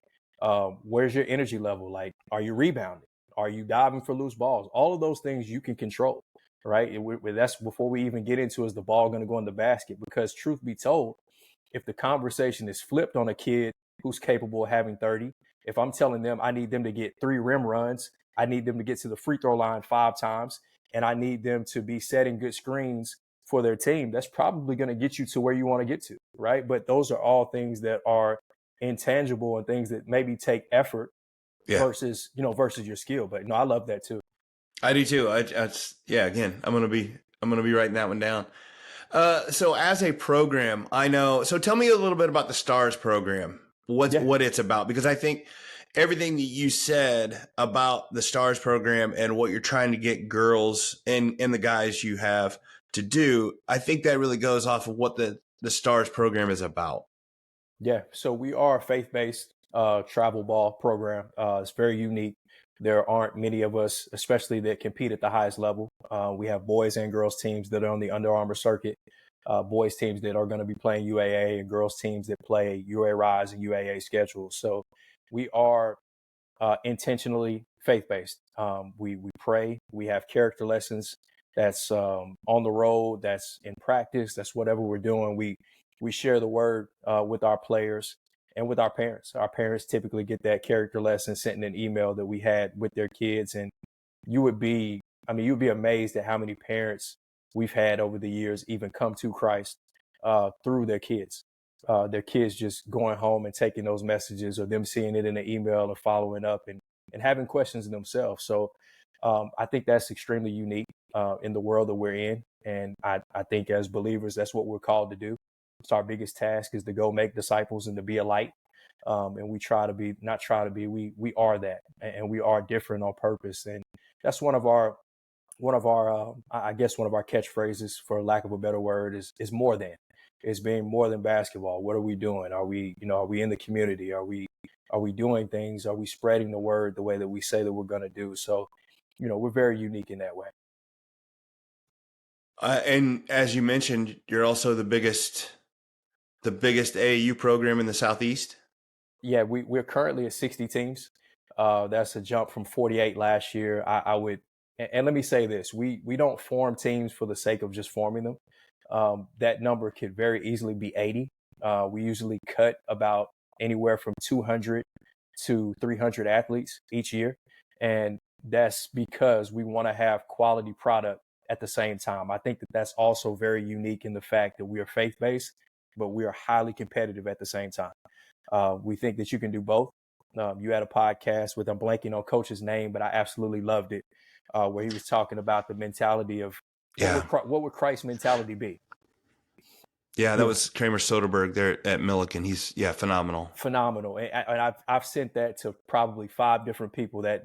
Where's your energy level? Like, are you rebounding? Are you diving for loose balls? All of those things you can control, right? That's before we even get into is the ball going to go in the basket? Because truth be told, if the conversation is flipped on a kid who's capable of having 30, if I'm telling them I need them to get 3 rim runs, I need them to get to the free throw line 5 times, and I need them to be setting good screens for their team, that's probably going to get you to where you want to get to, right? But those are all things that are intangible and things that maybe take effort Yeah, versus your skill. But no, I love that too. I do too. Yeah. Again, I'm gonna be writing that one down. So as a program, I know. So tell me a little bit about the Stars program. Yeah. What it's about, because I think everything that you said about the Stars program and what you're trying to get girls and the guys you have to do, I think that really goes off of what the Stars program is about. Yeah, so we are a faith-based travel ball program. It's very unique. There aren't many of us, especially that compete at the highest level. We have boys and girls teams that are on the Under Armour circuit, boys teams that are going to be playing UAA, and girls teams that play UA Rise and UAA schedules. So we are intentionally faith-based. We pray. We have character lessons. That's on the road. That's in practice. That's whatever we're doing. We share the word with our players and with our parents. Our parents typically get that character lesson sent in an email that we had with their kids, and you'd be amazed at how many parents we've had over the years even come to Christ through their kids. Their kids just going home and taking those messages, or them seeing it in an email and following up and having questions themselves. So I think that's extremely unique in the world that we're in. And I think as believers, that's what we're called to do. It's our biggest task is to go make disciples and to be a light. And we try to be, not try to be, we are that, and we are different on purpose. And that's I guess one of our catchphrases, for lack of a better word, is more than. It's being more than basketball. What are we doing? Are we in the community? Are we doing things? Are we spreading the word the way that we say that we're going to do? So, we're very unique in that way. And as you mentioned, you're also the biggest AAU program in the Southeast. Yeah, we're currently at 60 teams. That's a jump from 48 last year. I would, and let me say this: we don't form teams for the sake of just forming them. That number could very easily be 80. We usually cut about anywhere from 200 to 300 athletes each year, and that's because we want to have quality product at the same time. I think that that's also very unique in the fact that we are faith based, but we are highly competitive at the same time. We think that you can do both. You had a podcast with, I'm blanking on Coach's name, but I absolutely loved it, where he was talking about the mentality of Yeah. what would Christ's mentality be? Yeah, that You know, was Kramer Soderbergh there at Millikan. He's phenomenal. phenomenal. And I've sent that to probably 5 different people, that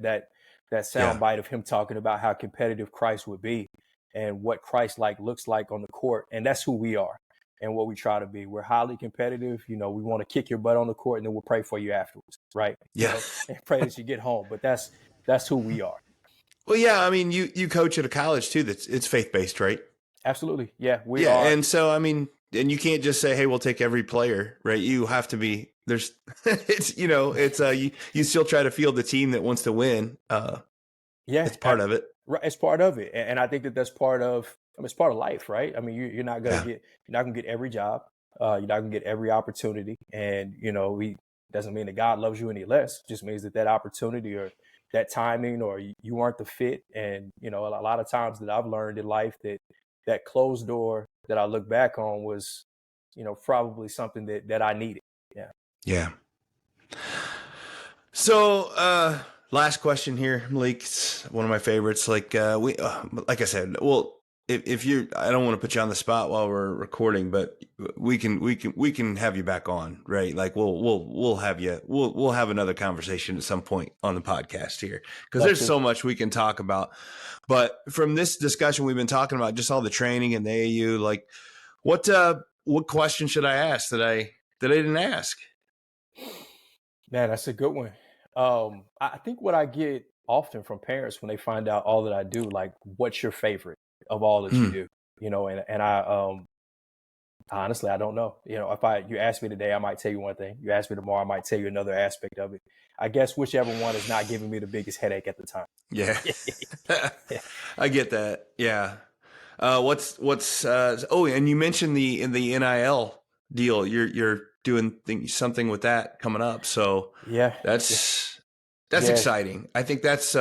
Yeah. sound bite of him talking about how competitive Christ would be and what Christ like looks like on the court. And that's who we are and what we try to be. We're highly competitive. We want to kick your butt on the court and then we'll pray for you afterwards, right? Yeah. And pray that you get home. But that's who we are. Well, yeah, I mean, you coach at a college too it's faith-based, right? Absolutely. Yeah, we Yeah, are. and so I mean, and you can't just say, "Hey, we'll take every player," right? You have to be there's it's you still try to field the team that wants to win. Yeah, It's part of it. right. It's part of it. And I think that that's part of, I mean, it's part of life, right? I mean, you're not going to Yeah. get, you're not going to get every job. You're not going to get every opportunity. And, we, doesn't mean that God loves you any less. It just means that that opportunity or that timing or you aren't the fit. And, a lot of times that I've learned in life that closed door that I look back on was, probably something that I needed. Yeah. Yeah. So, last question here, Malik. It's one of my favorites. Like I said, well, if you, I don't want to put you on the spot while we're recording, but we can have you back on, right? Like we'll have you, we'll have another conversation at some point on the podcast here because Love there's to. so much we can talk about. But from this discussion we've been talking about, just all the training and the AAU, like what question should I ask that I didn't ask? Man, that's a good one. I think what I get often from parents when they find out all that I do, like, what's your favorite of all that you Hmm. do? And I honestly I don't know. If you ask me today, I might tell you one thing. You ask me tomorrow, I might tell you another aspect of it. I guess whichever one is not giving me the biggest headache at the time. Yeah. Yeah. I get that. Yeah. What's oh, and you mentioned the NIL deal. You're doing something with that coming up. So Yeah. Yeah. that's Yeah. exciting. I think that's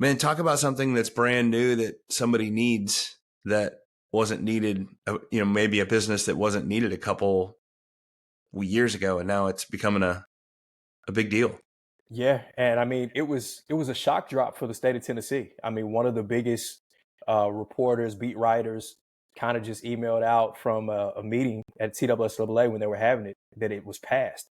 man, talk about something that's brand new that somebody needs that wasn't needed, maybe a business that wasn't needed a couple years ago and now it's becoming a big deal. Yeah, and I mean, it was a shock drop for the state of Tennessee. I mean, one of the biggest reporters, beat writers, kind of just emailed out from a meeting at TSSAA when they were having it that it was passed,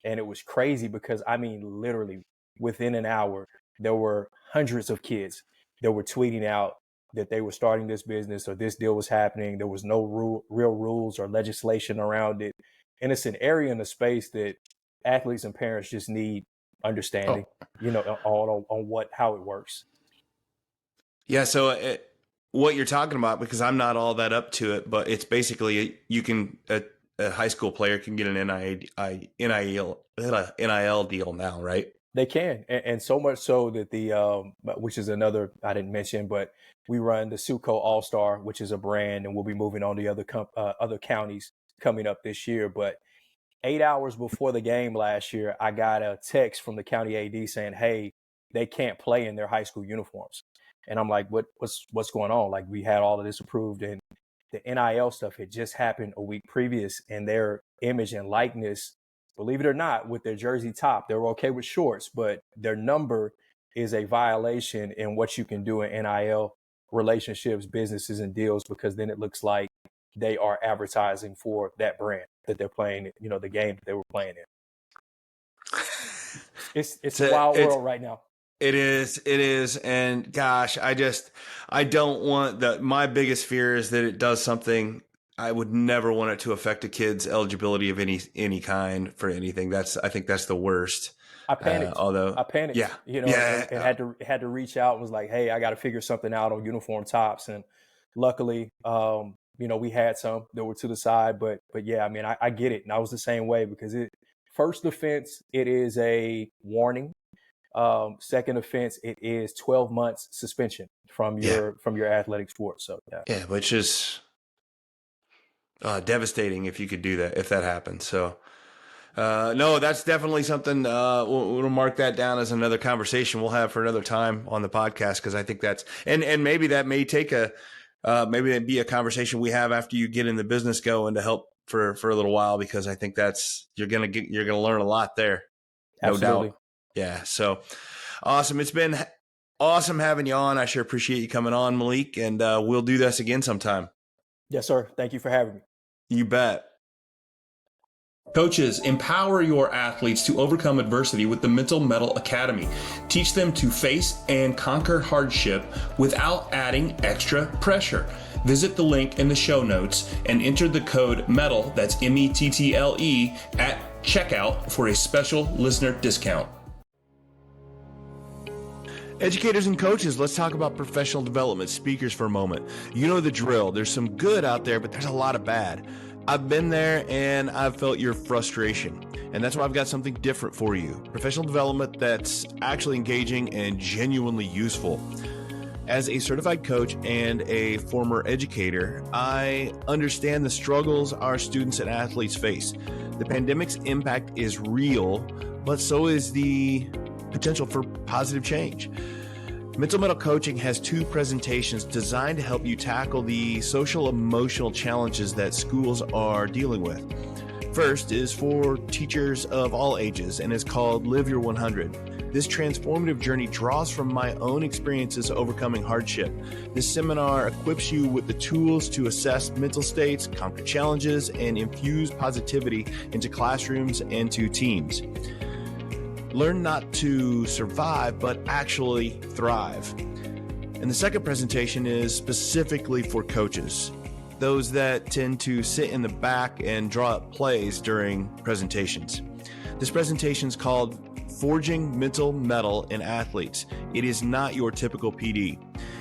and it was crazy because I mean, literally within an hour, there were hundreds of kids that were tweeting out that they were starting this business or this deal was happening. There was no real rules or legislation around it, and it's an area in the space that athletes and parents just need understanding, Oh, on how it works. yeah. So what you're talking about, because I'm not all that up to it, but it's basically a high school player can get an NIL deal now, right? They can, and so much so that which is another I didn't mention, but we run the Suco All Star, which is a brand, and we'll be moving on to other counties coming up this year. But 8 hours before the game last year, I got a text from the county AD saying, "Hey, they can't play in their high school uniforms," and I'm like, what's going on?" Like, we had all of this approved, and the NIL stuff had just happened a week previous, and their image and likeness, believe it or not, with their jersey top, they were okay with shorts, but their number is a violation in what you can do in NIL relationships, businesses, and deals, because then it looks like they are advertising for that brand that they're playing, the game that they were playing in. It's a wild It's world right now. it is, and gosh, I don't want that. My biggest fear is that it does something. I would never want it to affect a kid's eligibility of any kind for anything. I think that's the worst. I panicked. Although, I panicked, yeah, and yeah, had to reach out and was like, "Hey, I got to figure something out on uniform tops." And Luckily, we had some that were to the side, but yeah, I mean, I get it, and I was the same way because first offense, it is a warning. Second offense, it is 12 months suspension from Yeah. your athletic sport. So yeah. Yeah. Which is devastating if you could do that, if that happens. So, no, that's definitely something. We'll mark that down as another conversation we'll have for another time on the podcast, because I think that's and maybe that may take maybe it'd be a conversation we have after you get in the business going to help for a little while, because I think that's you're gonna learn a lot there, no Absolutely. doubt. Yeah. So awesome. It's been awesome having you on. I sure appreciate you coming on, Malik, and we'll do this again sometime. Yes, sir. Thank you for having me. You bet. Coaches, empower your athletes to overcome adversity with the Mental Mettle Academy. Teach them to face and conquer hardship without adding extra pressure. Visit the link in the show notes and enter the code METTLE, that's METTLE, at checkout for a special listener discount. Educators and coaches, let's talk about professional development speakers for a moment. You know the drill. There's some good out there, but there's a lot of bad. I've been there and I've felt your frustration. And that's why I've got something different for you. Professional development that's actually engaging and genuinely useful. As a certified coach and a former educator, I understand the struggles our students and athletes face. The pandemic's impact is real, but so is the potential for positive change. Mental Mettle Coaching has 2 presentations designed to help you tackle the social emotional challenges that schools are dealing with. First is for teachers of all ages and is called Live Your 100. This transformative journey draws from my own experiences overcoming hardship. This seminar equips you with the tools to assess mental states, conquer challenges, and infuse positivity into classrooms and to teams. Learn not to survive, but actually thrive. And the second presentation is specifically for coaches, those that tend to sit in the back and draw up plays during presentations. This presentation is called Forging Mental Mettle in Athletes. It is not your typical PD.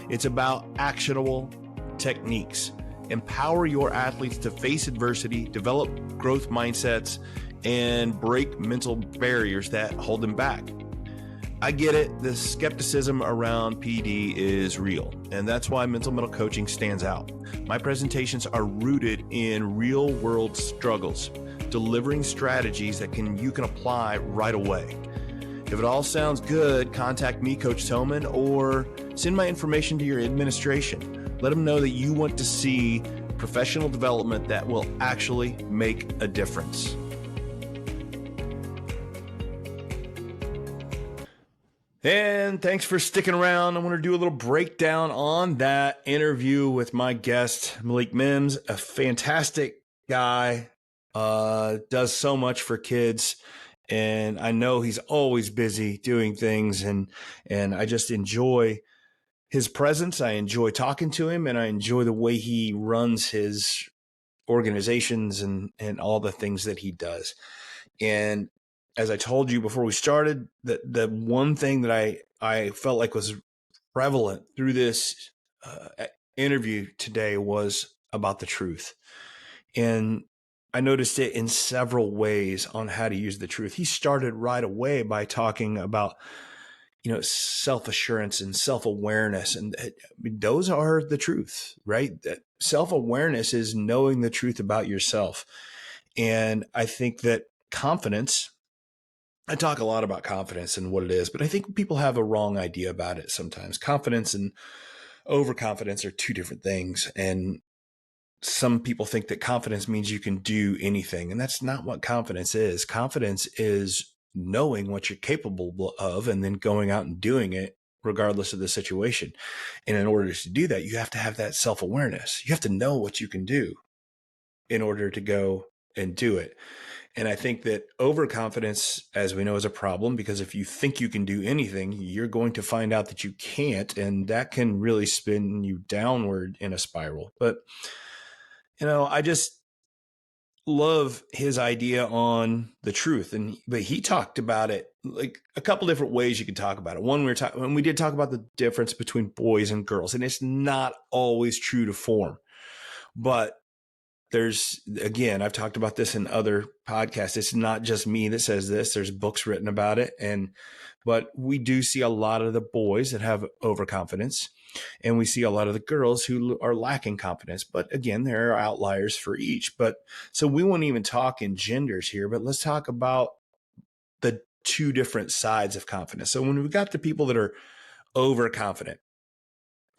It's about actionable techniques. Empower your athletes to face adversity, develop growth mindsets, and break mental barriers that hold them back. I get it. The skepticism around PD is real, and that's why Mental Mettle Coaching stands out. My presentations are rooted in real-world struggles, delivering strategies that you can apply right away. If it all sounds good, contact me, Coach Thomann, or send my information to your administration. Let them know that you want to see professional development that will actually make a difference. And thanks for sticking around. I want to do a little breakdown on that interview with my guest, Malik Mims, a fantastic guy, does so much for kids. And I know he's always busy doing things, and I just enjoy his presence. I enjoy talking to him, and I enjoy the way he runs his organizations and all the things that he does. And as I told you before we started, the one thing that I felt like was prevalent through this interview today was about the truth. And I noticed it in several ways on how to use the truth. He started right away by talking about, self-assurance and self-awareness. And those are the truth, right? Self-awareness is knowing the truth about yourself. And I think that confidence, I talk a lot about confidence and what it is, but I think people have a wrong idea about it sometimes. Confidence and overconfidence are 2 different things. And some people think that confidence means you can do anything. And that's not what confidence is. Confidence is knowing what you're capable of and then going out and doing it regardless of the situation. And in order to do that, you have to have that self-awareness. You have to know what you can do in order to go and do it. And I think that overconfidence, as we know, is a problem, because if you think you can do anything, you're going to find out that you can't. And that can really spin you downward in a spiral. But, I just love his idea on the truth. But he talked about it like a couple different ways you can talk about it. One, we did talk about the difference between boys and girls, and it's not always true to form. But there's, again, I've talked about this in other podcasts. It's not just me that says this. There's books written about it. But we do see a lot of the boys that have overconfidence, and we see a lot of the girls who are lacking confidence. But again, there are outliers for each. But so we won't even talk in genders here, but let's talk about the two different sides of confidence. So when we've got the people that are overconfident,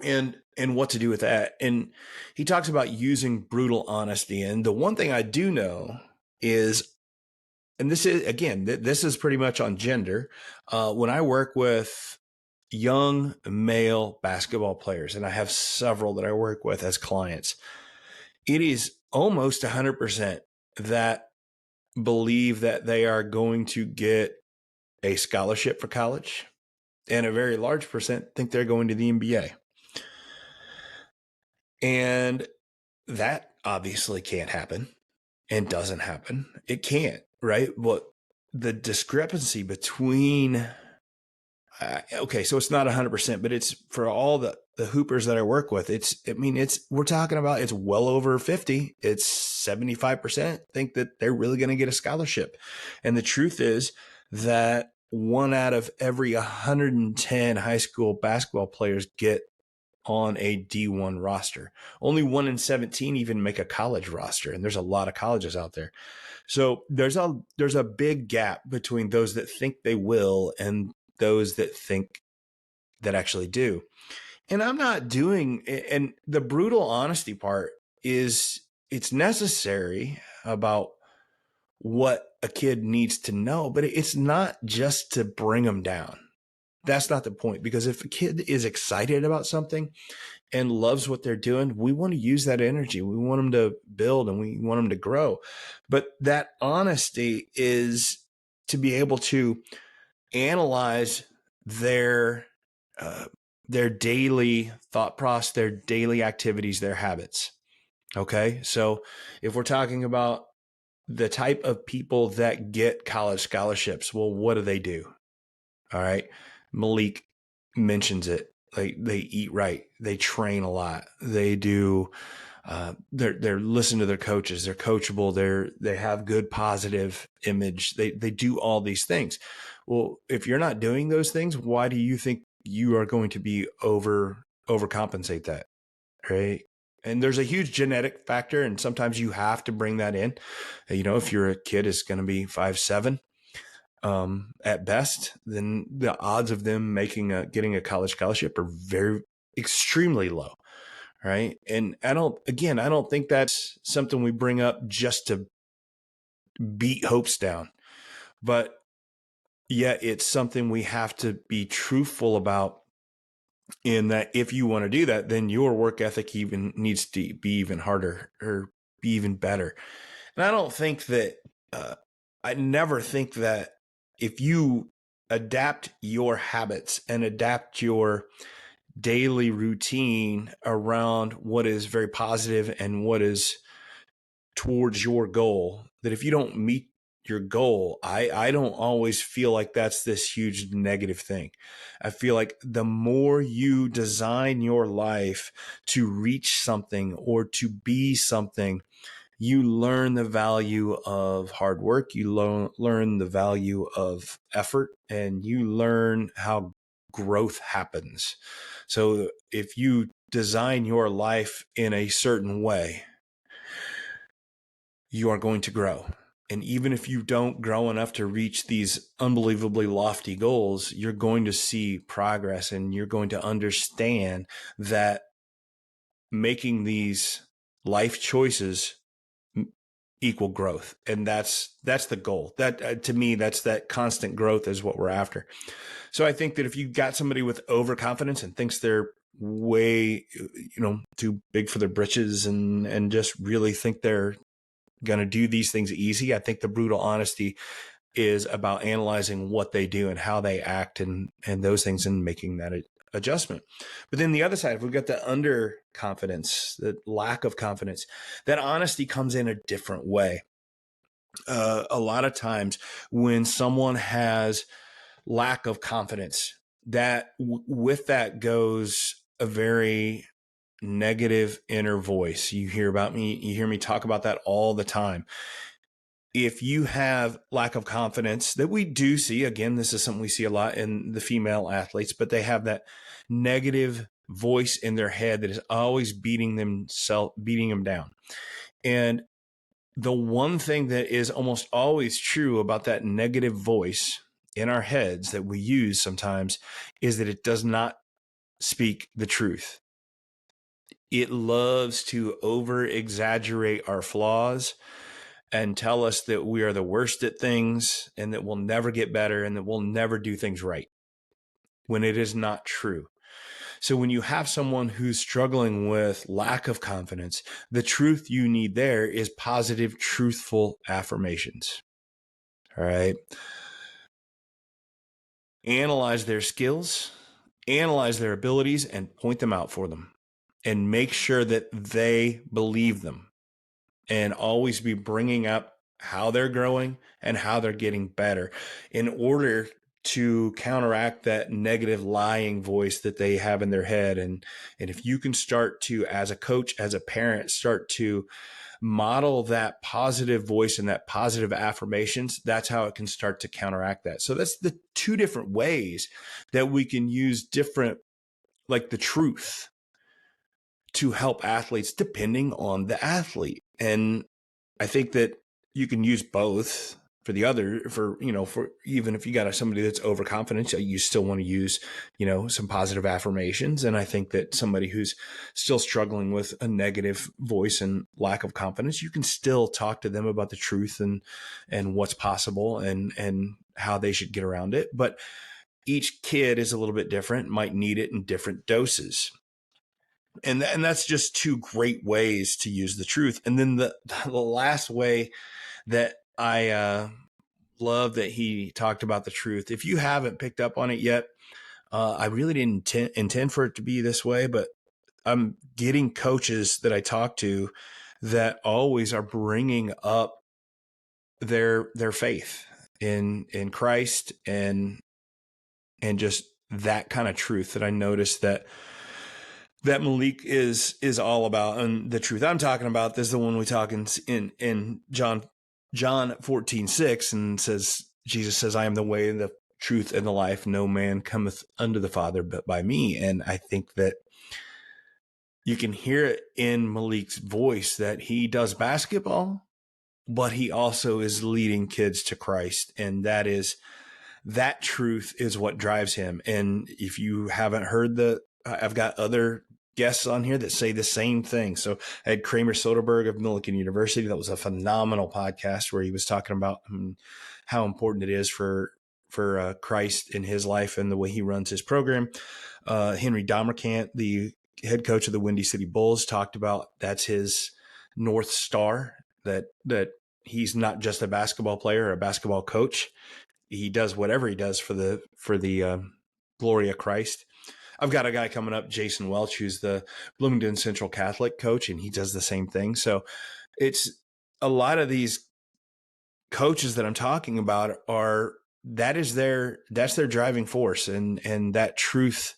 and what to do with that. And he talks about using brutal honesty. And the one thing I do know is, and this is, again, this is pretty much on gender. When I work with young male basketball players, and I have several that I work with as clients, it is almost 100% that believe that they are going to get a scholarship for college, and a very large percent think they're going to the NBA. And that obviously can't happen and doesn't happen. It can't, right? But the discrepancy between, okay, so it's not 100%, but it's for all the hoopers that I work with. We're talking about, it's well over 50. It's 75% think that they're really going to get a scholarship. And the truth is that 1 out of every 110 high school basketball players get on a D1 roster. Only 1 in 17 even make a college roster, and there's a lot of colleges out there. So there's a big gap between those that think they will and those that think that actually do. And I'm not doing, and the brutal honesty part is, it's necessary about what a kid needs to know, but it's not just to bring them down. That's not the point, because if a kid is excited about something and loves what they're doing, we want to use that energy. We want them to build and we want them to grow. But that honesty is to be able to analyze their daily thought process, their daily activities, their habits. Okay. So if we're talking about the type of people that get college scholarships, well, what do they do? All right. Malik mentions it. Like, they eat right. They train a lot. They do. They're listening to their coaches. They're coachable. They have good positive image. They do all these things. Well, if you're not doing those things, why do you think you are going to be overcompensate that? Right. And there's a huge genetic factor, and sometimes you have to bring that in. If you're a kid is going to be 5'7", at best, then the odds of them getting a college scholarship are extremely low. Right. And I don't think that's something we bring up just to beat hopes down, but yeah, it's something we have to be truthful about, in that if you want to do that, then your work ethic even needs to be even harder or be even better. And I never think that if you adapt your habits and adapt your daily routine around what is very positive and what is towards your goal, that if you don't meet your goal, I don't always feel like that's this huge negative thing. I feel like the more you design your life to reach something or to be something, you learn the value of hard work, you learn the value of effort, and you learn how growth happens. So if you design your life in a certain way, you are going to grow. And even if you don't grow enough to reach these unbelievably lofty goals, you're going to see progress, and you're going to understand that making these life choices equal growth. And that's the goal. That to me, that's that constant growth is what we're after. So I think that if you got somebody with overconfidence and thinks they're way, too big for their britches, and just really think they're going to do these things easy, I think the brutal honesty is about analyzing what they do and how they act and those things, and making that adjustment. But then the other side, if we've got the underconfidence, the lack of confidence, that honesty comes in a different way. A lot of times when someone has lack of confidence. That with that goes a very negative inner voice. You hear me talk about that all the time. If you have lack of confidence, that we do see, again, this is something we see a lot in the female athletes, but they have that negative voice in their head that is always beating them down. And the one thing that is almost always true about that negative voice in our heads that we use sometimes is that it does not speak the truth. It loves to over exaggerate our flaws and tell us that we are the worst at things and that we'll never get better and that we'll never do things right, when it is not true. So when you have someone who's struggling with lack of confidence, the truth you need there is positive, truthful affirmations. All right. Analyze their skills, analyze their abilities, and point them out for them. And make sure that they believe them. And always be bringing up how they're growing and how they're getting better in order to counteract that negative lying voice that they have in their head. And if you can start to, as a coach, as a parent, start to model that positive voice and that positive affirmations, that's how it can start to counteract that. So that's the two different ways that we can use different, like the truth, to help athletes depending on the athlete. And I think that you can use both for the other, for even if you got somebody that's overconfident, you still want to use, some positive affirmations. And I think that somebody who's still struggling with a negative voice and lack of confidence, you can still talk to them about the truth and what's possible and how they should get around it. But each kid is a little bit different, might need it in different doses. And that's just two great ways to use the truth. And then the last way that I love that he talked about the truth. If you haven't picked up on it yet, I really didn't intend for it to be this way, but I'm getting coaches that I talk to that always are bringing up their faith in Christ and just that kind of truth that I noticed that Malik is all about. And the truth I'm talking about, this is the one we talk in John 14:6, and Jesus says, I am the way, the truth, and the life. No man cometh unto the Father but by me. And I think that you can hear it in Malik's voice that he does basketball, but he also is leading kids to Christ. And that truth is what drives him. And if you haven't heard I've got other guests on here that say the same thing. So I had Kramer Soderbergh of Millikan University. That was a phenomenal podcast where he was talking about how important it is for Christ in his life and the way he runs his program. Henry Damerkant, the head coach of the Windy City Bulls, talked about that's his North Star, that he's not just a basketball player or a basketball coach. He does whatever he does for the glory of Christ. I've got a guy coming up, Jason Welch, who's the Bloomington Central Catholic coach, and he does the same thing. So it's a lot of these coaches that I'm talking about that's their driving force and that truth,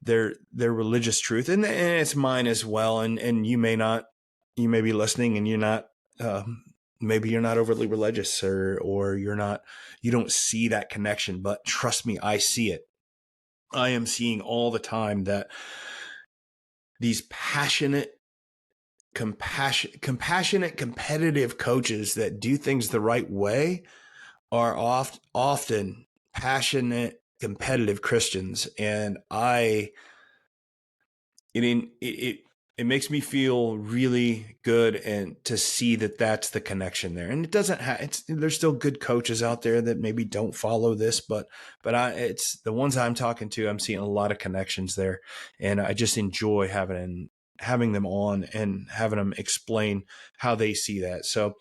their religious truth. And it's mine as well. And you may be listening and you're not, maybe you're not overly religious or you don't see that connection, but trust me, I see it. I am seeing all the time that these passionate, compassionate, competitive coaches that do things the right way are often passionate, competitive Christians. And it makes me feel really good and to see that that's the connection there. And it doesn't there's still good coaches out there that maybe don't follow this, but it's the ones I'm talking to, I'm seeing a lot of connections there. And I just enjoy having them on and having them explain how they see that. So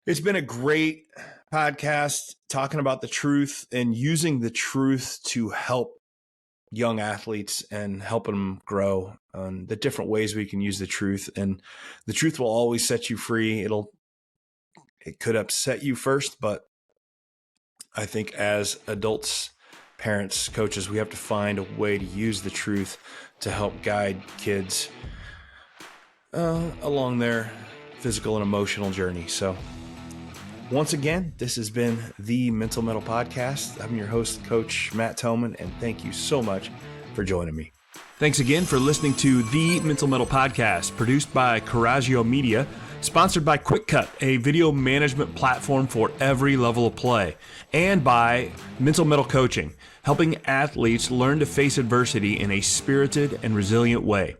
it's been a great podcast talking about the truth and using the truth to help young athletes and helping them grow on the different ways we can use the truth. And the truth will always set you free. It could upset you first, but I think as adults, parents, coaches, we have to find a way to use the truth to help guide kids along their physical and emotional journey. So once again, this has been the Mental Metal Podcast. I'm your host, Coach Matt Thomann, and thank you so much for joining me. Thanks again for listening to the Mental Metal Podcast, produced by Coraggio Media, sponsored by QuickCut, a video management platform for every level of play, and by Mental Metal Coaching, helping athletes learn to face adversity in a spirited and resilient way.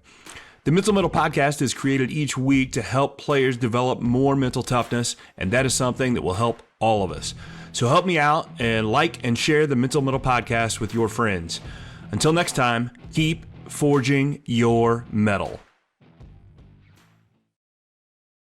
The Mental Metal Podcast is created each week to help players develop more mental toughness, and that is something that will help all of us. So help me out and like and share the Mental Metal Podcast with your friends. Until next time, keep forging your metal.